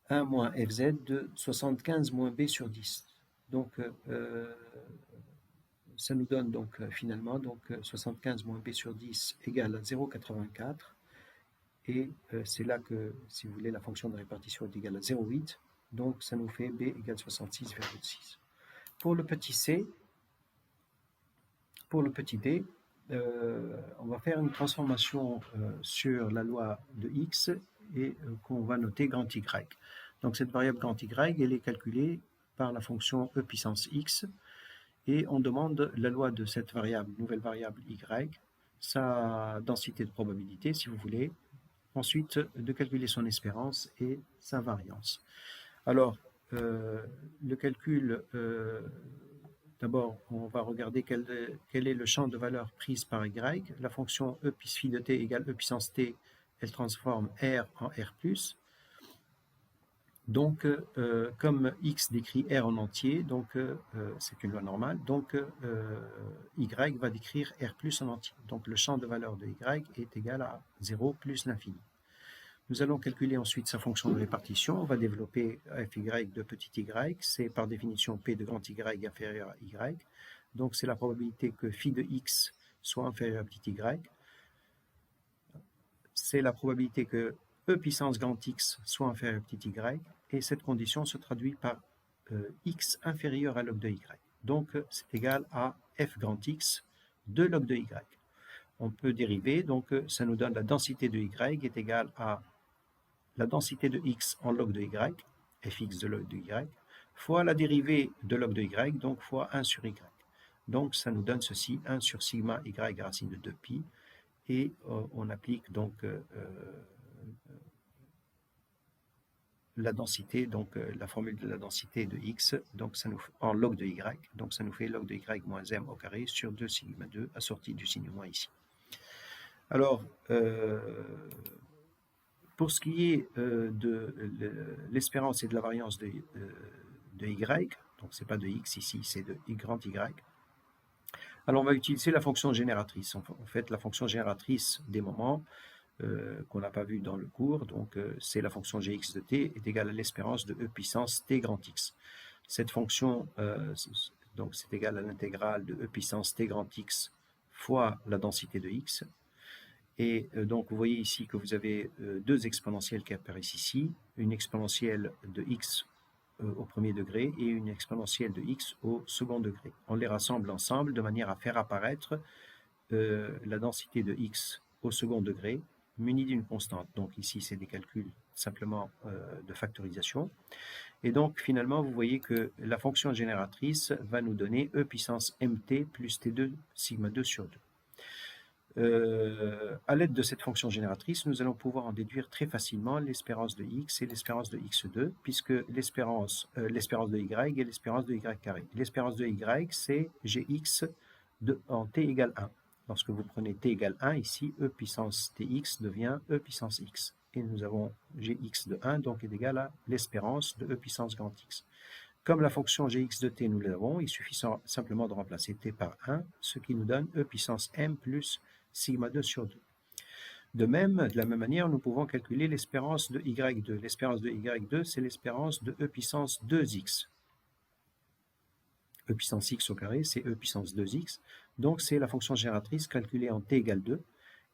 1 moins fz de 75 moins b sur 10. Donc, ça nous donne donc finalement donc 75 moins b sur 10 égale à 0,84. Et c'est là que, si vous voulez, la fonction de répartition est égale à 0,8. Donc, ça nous fait b égale 66,6. Pour le petit c, pour le petit d, on va faire une transformation sur la loi de x et qu'on va noter grand y. Donc cette variable grand y, elle est calculée par la fonction e puissance x, et on demande la loi de cette variable, nouvelle variable y, sa densité de probabilité si vous voulez. ensuite de calculer son espérance et sa variance. Alors, le calcul, d'abord, on va regarder quel est le champ de valeur prise par y. La fonction e phi de t égale e puissance t, elle transforme r en r+. Donc, comme x décrit r en entier, donc c'est une loi normale, donc y va décrire r plus en entier. Donc le champ de valeur de y est égal à 0 plus l'infini. Nous allons calculer ensuite sa fonction de répartition. On va développer fy de petit y. C'est par définition p de grand y inférieur à y. Donc c'est la probabilité que phi de x soit inférieur à petit y. C'est la probabilité que e puissance grand X soit inférieur à petit y, et cette condition se traduit par x inférieur à log de y. Donc c'est égal à f grand X de log de y. On peut dériver, donc ça nous donne la densité de y est égale à la densité de x en log de y, fx de log de y, fois la dérivée de log de y, donc fois 1 sur y. Donc ça nous donne ceci, 1 sur sigma y racine de 2pi, et on applique donc la densité, donc la formule de la densité de x, donc ça nous en log de y, donc ça nous fait log de y moins m au carré sur 2 sigma 2 assorti du signe moins ici. Alors, pour ce qui est de l'espérance et de la variance de y, donc c'est pas de x ici, c'est de grand y. Alors on va utiliser la fonction génératrice, en fait la fonction génératrice des moments qu'on n'a pas vu dans le cours, donc c'est la fonction gx de t est égale à l'espérance de e puissance t grand x. Cette fonction, donc c'est égal à l'intégrale de e puissance t grand x fois la densité de x. Et donc vous voyez ici que vous avez deux exponentielles qui apparaissent ici, une exponentielle de x au premier degré et une exponentielle de x au second degré. On les rassemble ensemble de manière à faire apparaître la densité de x au second degré munie d'une constante. Donc ici, c'est des calculs simplement de factorisation. Et donc finalement, vous voyez que la fonction génératrice va nous donner e puissance mt plus t2 sigma 2 sur 2. À l'aide de cette fonction génératrice, nous allons pouvoir en déduire très facilement l'espérance de x et l'espérance de x2, puisque l'espérance de y est l'espérance de y carré. L'espérance de y, c'est gx en t égale 1. Lorsque vous prenez t égale 1, ici, e puissance tx devient e puissance x. Et nous avons gx de 1, donc est égal à l'espérance de e puissance grand x. Comme la fonction gx de t, nous l'avons, il suffit simplement de remplacer t par 1, ce qui nous donne e puissance m plus sigma 2 sur 2. De la même manière, nous pouvons calculer l'espérance de y2. L'espérance de y2, c'est l'espérance de e puissance 2x. E puissance x au carré, c'est e puissance 2x. Donc, c'est la fonction génératrice calculée en t égale 2.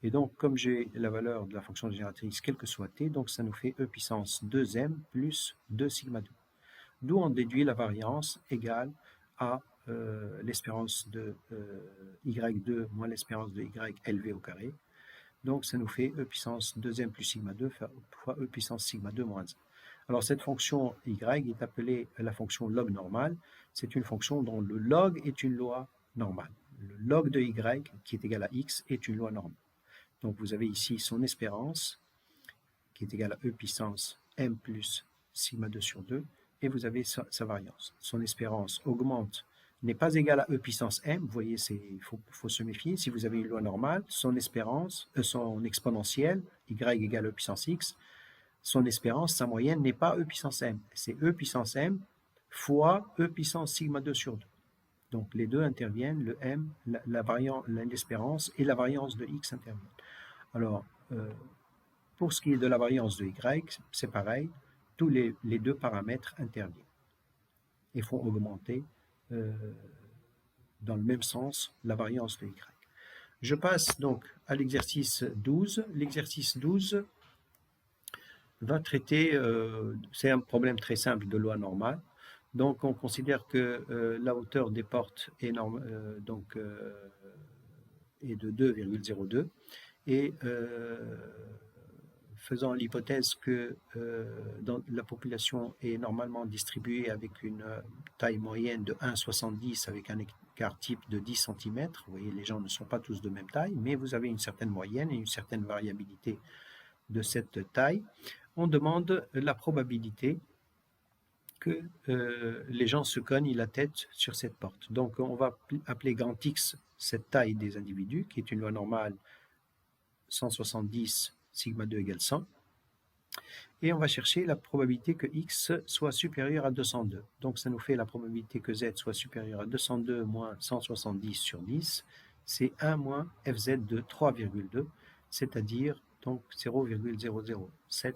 Et donc, comme j'ai la valeur de la fonction génératrice, quel que soit t, donc ça nous fait e puissance 2m plus 2 sigma 2. D'où on déduit la variance égale à l'espérance de y2 moins l'espérance de y élevé au carré. Donc, ça nous fait e puissance 2m plus sigma 2 fois e puissance sigma 2 moins 1. Alors, cette fonction y est appelée la fonction log normale. C'est une fonction dont le log est une loi normale. Le log de y, qui est égal à x, est une loi normale. Donc, vous avez ici son espérance, qui est égale à e puissance m plus sigma 2 sur 2, et vous avez sa variance. Son espérance augmente, n'est pas égale à e puissance m, vous voyez, il faut se méfier. Si vous avez une loi normale, son espérance, son exponentielle, y égale e puissance x, son espérance, sa moyenne n'est pas e puissance m, c'est e puissance m fois e puissance sigma 2 sur 2. Donc les deux interviennent, le m, l'espérance et la variance de x interviennent. Alors, pour ce qui est de la variance de y, c'est pareil, tous les deux paramètres interviennent et font augmenter dans le même sens la variance de y. Je passe donc à l'exercice 12. L'exercice 12 va traiter, c'est un problème très simple de loi normale. Donc on considère que la hauteur des portes est, est de 2,02 et faisant l'hypothèse que la population est normalement distribuée avec une taille moyenne de 1,70 avec un écart type de 10 cm. Vous voyez, les gens ne sont pas tous de même taille, mais vous avez une certaine moyenne et une certaine variabilité de cette taille, on demande la probabilité que les gens se cognent la tête sur cette porte. Donc on va appeler grand X cette taille des individus, qui est une loi normale 170 sigma 2 égale 100. Et on va chercher la probabilité que x soit supérieur à 202. Donc ça nous fait la probabilité que z soit supérieur à 202 moins 170 sur 10, c'est 1 moins fz de 3,2, c'est-à-dire donc 0,007%.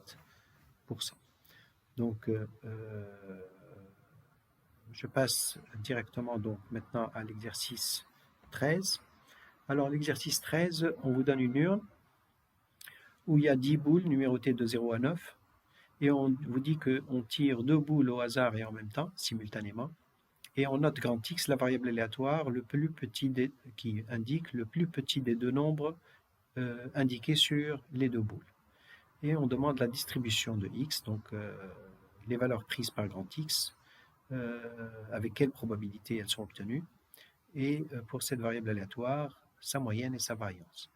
Donc je passe directement donc maintenant à l'exercice 13. Alors l'exercice 13, on vous donne une urne où il y a 10 boules numérotées de 0 à 9. Et on vous dit qu'on tire 2 boules au hasard et en même temps, simultanément. Et on note grand X, la variable aléatoire, le plus petit qui indique le plus petit des deux nombres indiqués sur les 2 boules. Et on demande la distribution de X, donc les valeurs prises par grand X, avec quelle probabilité elles sont obtenues. Et pour cette variable aléatoire, sa moyenne et sa variance.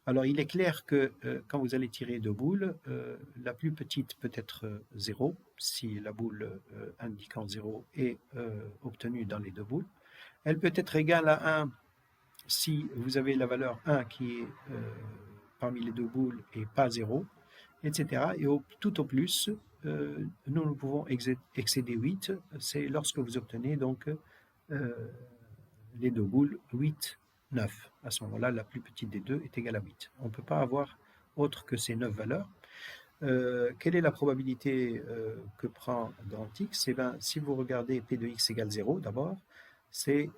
Alors, il est clair que quand vous allez tirer 2 boules, la plus petite peut être 0, si la boule indiquant 0 est obtenue dans les 2 boules. Elle peut être égale à 1 si vous avez la valeur 1 qui est parmi les 2 boules et pas 0, etc. Et tout au plus, nous pouvons excéder 8, c'est lorsque vous obtenez donc les 2 boules 8, 9. À ce moment-là, la plus petite des deux est égale à 8. On ne peut pas avoir autre que ces 9 valeurs. Quelle est la probabilité que prend grand X? Eh bien, si vous regardez P de X égale 0 d'abord, cette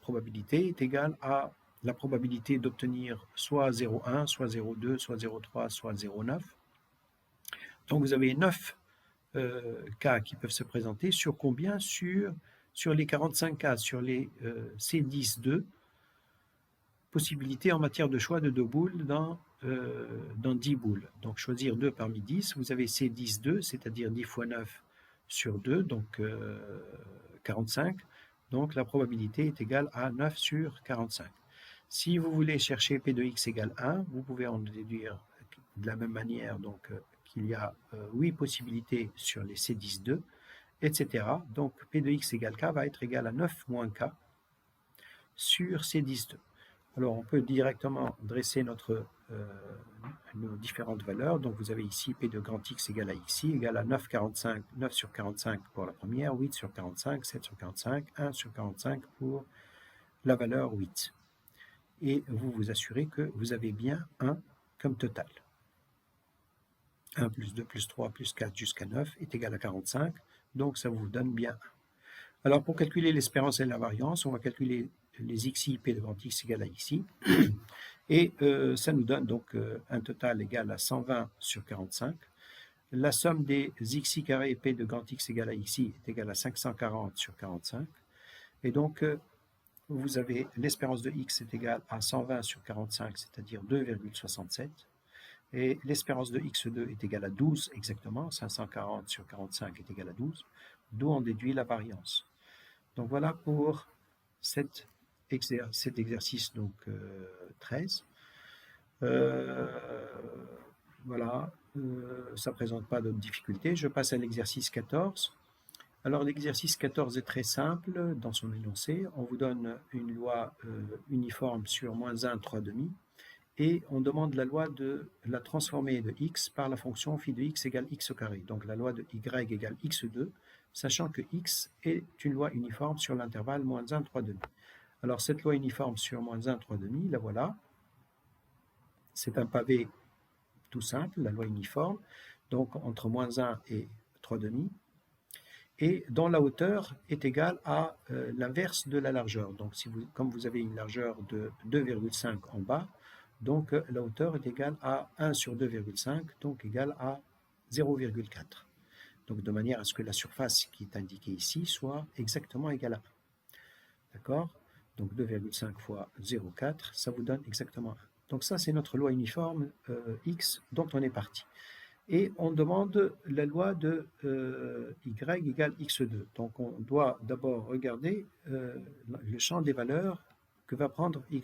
probabilité est égale à la probabilité d'obtenir soit 0,1, soit 0,2, soit 0,3, soit 0,9. Donc vous avez 9 cas qui peuvent se présenter sur combien? Sur les 45 cas, sur les C10-2, possibilités en matière de choix de 2 boules dans 10 boules. Donc choisir 2 parmi 10, vous avez C10-2, c'est-à-dire 10 fois 9 sur 2, donc 45. Donc la probabilité est égale à 9 sur 45. Si vous voulez chercher P de X égale 1, vous pouvez en déduire de la même manière donc qu'il y a 8 possibilités sur les C10-2, etc. Donc P de X égale K va être égal à 9 moins K sur C10-2. Alors on peut directement dresser nos différentes valeurs. Donc vous avez ici P de grand X égale à XI égale à 9 sur 45 pour la première, 8 sur 45, 7 sur 45, 1 sur 45 pour la valeur 8. Et vous vous assurez que vous avez bien 1 comme total. 1 plus 2 plus 3 plus 4 jusqu'à 9 est égal à 45. Donc ça vous donne bien 1. Alors pour calculer l'espérance et la variance, on va calculer les xi, p de grand X égale à xi. Et ça nous donne donc un total égal à 120 sur 45. La somme des xi carré p de grand X égale à xi est égale à 540 sur 45. Et donc vous avez l'espérance de x est égale à 120 sur 45, c'est-à-dire 2,67. Et l'espérance de x2 est égale à 12 exactement, 540 sur 45 est égal à 12, d'où on déduit la variance. Donc voilà pour cet exercice donc 13. Voilà, ça ne présente pas d'autres difficultés. Je passe à l'exercice 14. Alors l'exercice 14 est très simple dans son énoncé. On vous donne une loi uniforme sur moins 1, 3 demi. Et on demande la loi de la transformée de x par la fonction phi de x égale x au carré. Donc la loi de y égale x2, sachant que x est une loi uniforme sur l'intervalle moins 1, 3 demi. Alors cette loi uniforme sur moins 1, 3 demi, la voilà. C'est un pavé tout simple, la loi uniforme, donc entre moins 1 et 3 demi, et dont la hauteur est égale à l'inverse de la largeur. Donc comme vous avez une largeur de 2,5 en bas, donc la hauteur est égale à 1 sur 2,5, donc égale à 0,4. Donc de manière à ce que la surface qui est indiquée ici soit exactement égale à 1. D'accord? Donc 2,5 fois 0,4, ça vous donne exactement 1. Donc ça, c'est notre loi uniforme x dont on est parti. Et on demande la loi de y égale x2. Donc on doit d'abord regarder le champ des valeurs que va prendre y.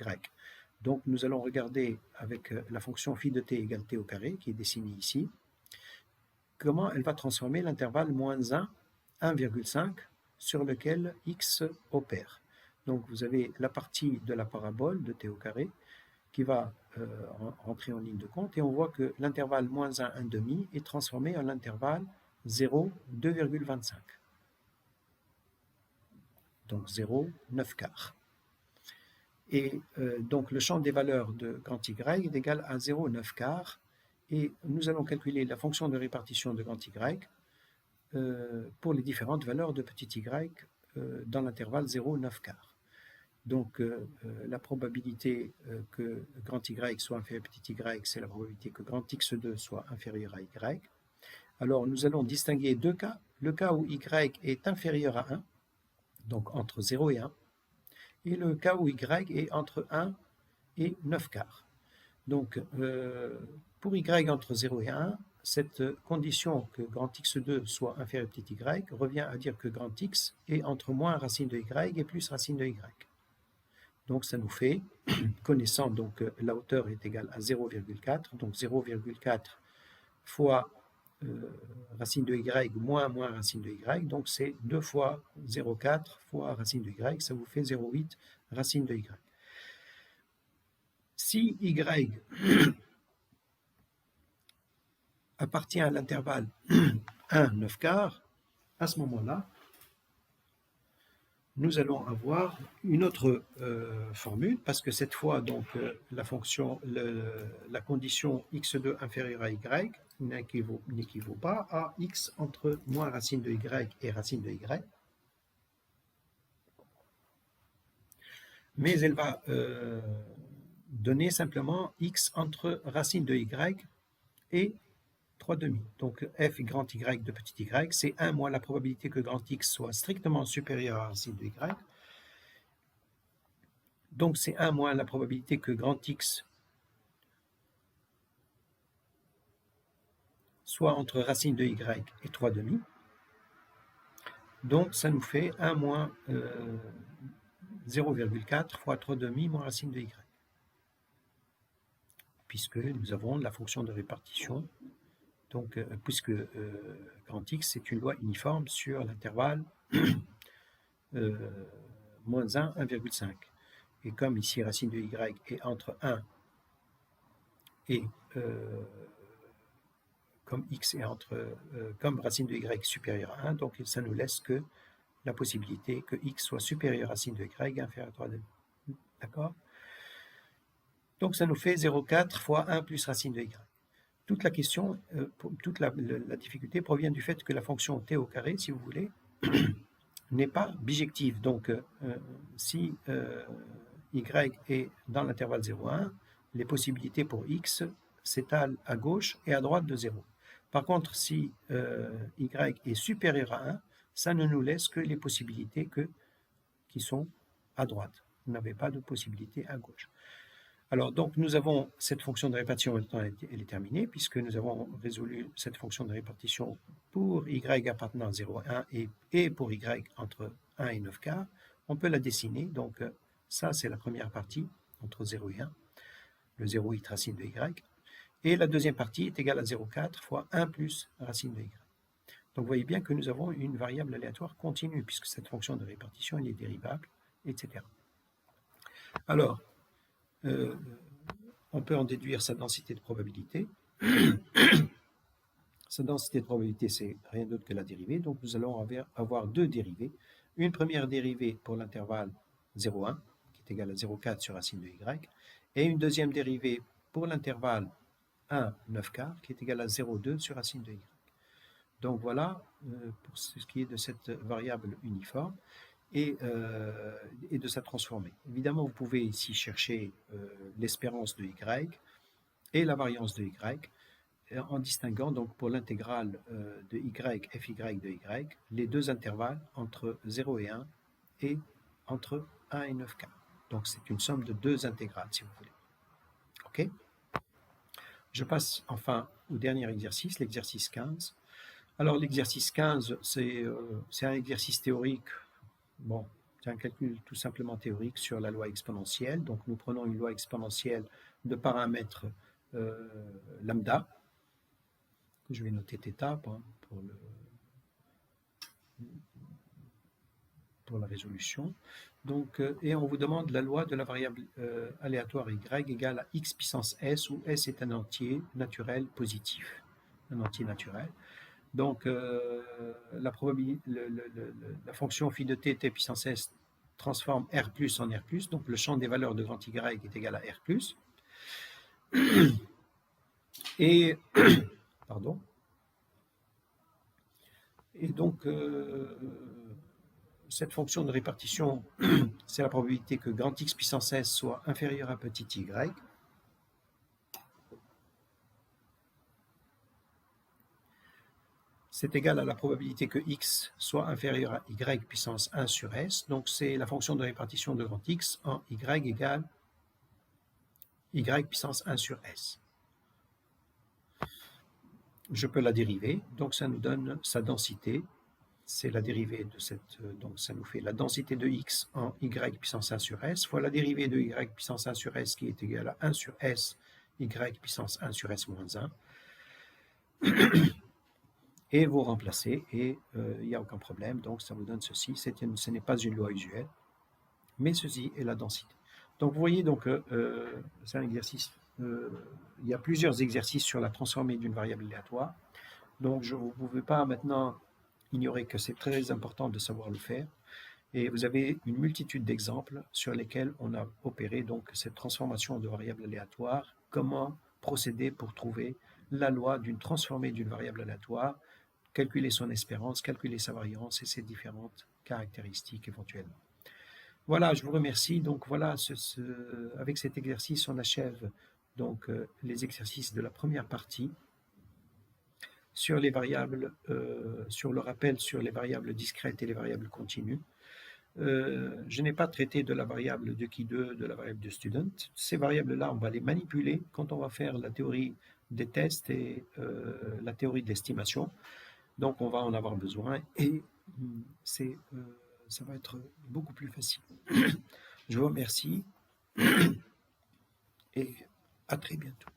Donc nous allons regarder avec la fonction phi de t égale t au carré, qui est dessinée ici, comment elle va transformer l'intervalle moins 1, 1,5, sur lequel x opère. Donc vous avez la partie de la parabole de t au carré qui va rentrer en ligne de compte, et on voit que l'intervalle moins 1, 1,5 est transformé en l'intervalle 0, 2,25. Donc 0, 9 quarts. Et donc le champ des valeurs de grand Y est égal à 0, 9 quarts, et nous allons calculer la fonction de répartition de grand Y pour les différentes valeurs de petit y dans l'intervalle 0, 9 quarts. Donc la probabilité que grand Y soit inférieur à petit y, c'est la probabilité que grand x2 soit inférieur à y. Alors nous allons distinguer deux cas. Le cas où y est inférieur à 1, donc entre 0 et 1, et le cas où y est entre 1 et 9 quarts. Donc pour y entre 0 et 1, cette condition que grand x2 soit inférieur à petit y revient à dire que grand x est entre moins racine de y et plus racine de y. Donc ça nous fait, connaissant donc la hauteur est égale à 0,4, donc 0,4 fois racine de y moins racine de y, donc c'est 2 fois 0,4 fois racine de y, ça vous fait 0,8 racine de y. Si y appartient à l'intervalle 1, 9 quarts, à ce moment-là, nous allons avoir une autre formule, parce que cette fois, donc, la condition x2 inférieure à y n'équivaut pas à x entre moins racine de y et racine de y, mais elle va donner simplement x entre racine de y et 3,5. Donc f grand y de petit y, c'est 1 moins la probabilité que grand x soit strictement supérieur à racine de y. Donc c'est 1 moins la probabilité que grand x soit entre racine de y et 3,5. Donc ça nous fait 1 moins 0,4 fois 3,5 moins racine de y. Puisque nous avons la fonction de répartition. Donc, puisque grand x est une loi uniforme sur l'intervalle moins 1, 1,5. Et comme ici racine de y est entre 1 et comme x est comme racine de y supérieure à 1, donc ça nous laisse que la possibilité que x soit supérieur à racine de y inférieur à 3,5. D'accord? Donc ça nous fait 0,4 fois 1 plus racine de y. Toute la question, toute la difficulté provient du fait que la fonction t au carré, si vous voulez, n'est pas bijective. Donc, si y est dans l'intervalle 0,1, les possibilités pour x s'étalent à gauche et à droite de 0. Par contre, si y est supérieur à 1, ça ne nous laisse que les possibilités qui sont à droite. Vous n'avez pas de possibilité à gauche. Alors, donc, nous avons cette fonction de répartition, maintenant elle est terminée, puisque nous avons résolu cette fonction de répartition pour y appartenant à 0 à 1 et pour y entre 1 et 9 quarts. On peut la dessiner, donc ça c'est la première partie, entre 0 et 1, le 0,8 racine de y, et la deuxième partie est égale à 0,4 fois 1 plus racine de y. Donc, vous voyez bien que nous avons une variable aléatoire continue, puisque cette fonction de répartition elle est dérivable, etc. Alors, on peut en déduire sa densité de probabilité. Sa densité de probabilité, c'est rien d'autre que la dérivée. Donc, nous allons avoir deux dérivées. Une première dérivée pour l'intervalle 0,1, qui est égale à 0,4 sur racine de y, et une deuxième dérivée pour l'intervalle 1, 9 quarts, qui est égale à 0,2 sur racine de y. Donc, voilà pour ce qui est de cette variable uniforme. Et de sa transformée. Évidemment, vous pouvez ici chercher l'espérance de y et la variance de y en distinguant donc pour l'intégrale de y, fy de y, les deux intervalles entre 0 et 1 et entre 1 et 9 quarts. Donc c'est une somme de deux intégrales si vous voulez. Ok? Je passe enfin au dernier exercice, l'exercice 15. Alors l'exercice 15, c'est un exercice théorique. Bon, C'est un calcul tout simplement théorique sur la loi exponentielle. Donc nous prenons une loi exponentielle de paramètres lambda, que je vais noter θ pour la résolution. Donc, et on vous demande la loi de la variable aléatoire y égale à x puissance s, où s est un entier naturel positif, un entier naturel. Donc, la fonction phi de t, t puissance s, transforme R plus en R plus. Donc, le champ des valeurs de grand Y est égal à R plus. Et, pardon. Et donc, cette fonction de répartition, c'est la probabilité que grand X puissance S soit inférieur à petit y. C'est égal à la probabilité que x soit inférieur à y puissance 1 sur s. Donc c'est la fonction de répartition de grand X en y égale y puissance 1 sur s. Je peux la dériver, donc ça nous donne sa densité. C'est la dérivée de cette, donc ça nous fait la densité de x en y puissance 1 sur s fois la dérivée de y puissance 1 sur s qui est égale à 1 sur s y puissance 1 sur s moins 1. Et vous remplacez et il n'y a aucun problème, donc ça vous donne ceci. Ce n'est pas une loi usuelle, mais ceci est la densité. Donc vous voyez, donc c'est un exercice, il y a plusieurs exercices sur la transformée d'une variable aléatoire. Donc vous ne pouvez pas maintenant ignorer que c'est très important de savoir le faire. Et vous avez une multitude d'exemples sur lesquels on a opéré donc cette transformation de variable aléatoire. Comment procéder pour trouver la loi d'une transformée d'une variable aléatoire, calculer son espérance, calculer sa variance et ses différentes caractéristiques éventuellement. Voilà, je vous remercie. Donc voilà, avec cet exercice, on achève donc les exercices de la première partie sur les variables, sur le rappel sur les variables discrètes et les variables continues. Je n'ai pas traité de la variable de Key2, de la variable de student. Ces variables-là, on va les manipuler quand on va faire la théorie des tests et la théorie de l'estimation. Donc, on va en avoir besoin et ça va être beaucoup plus facile. Je vous remercie et à très bientôt.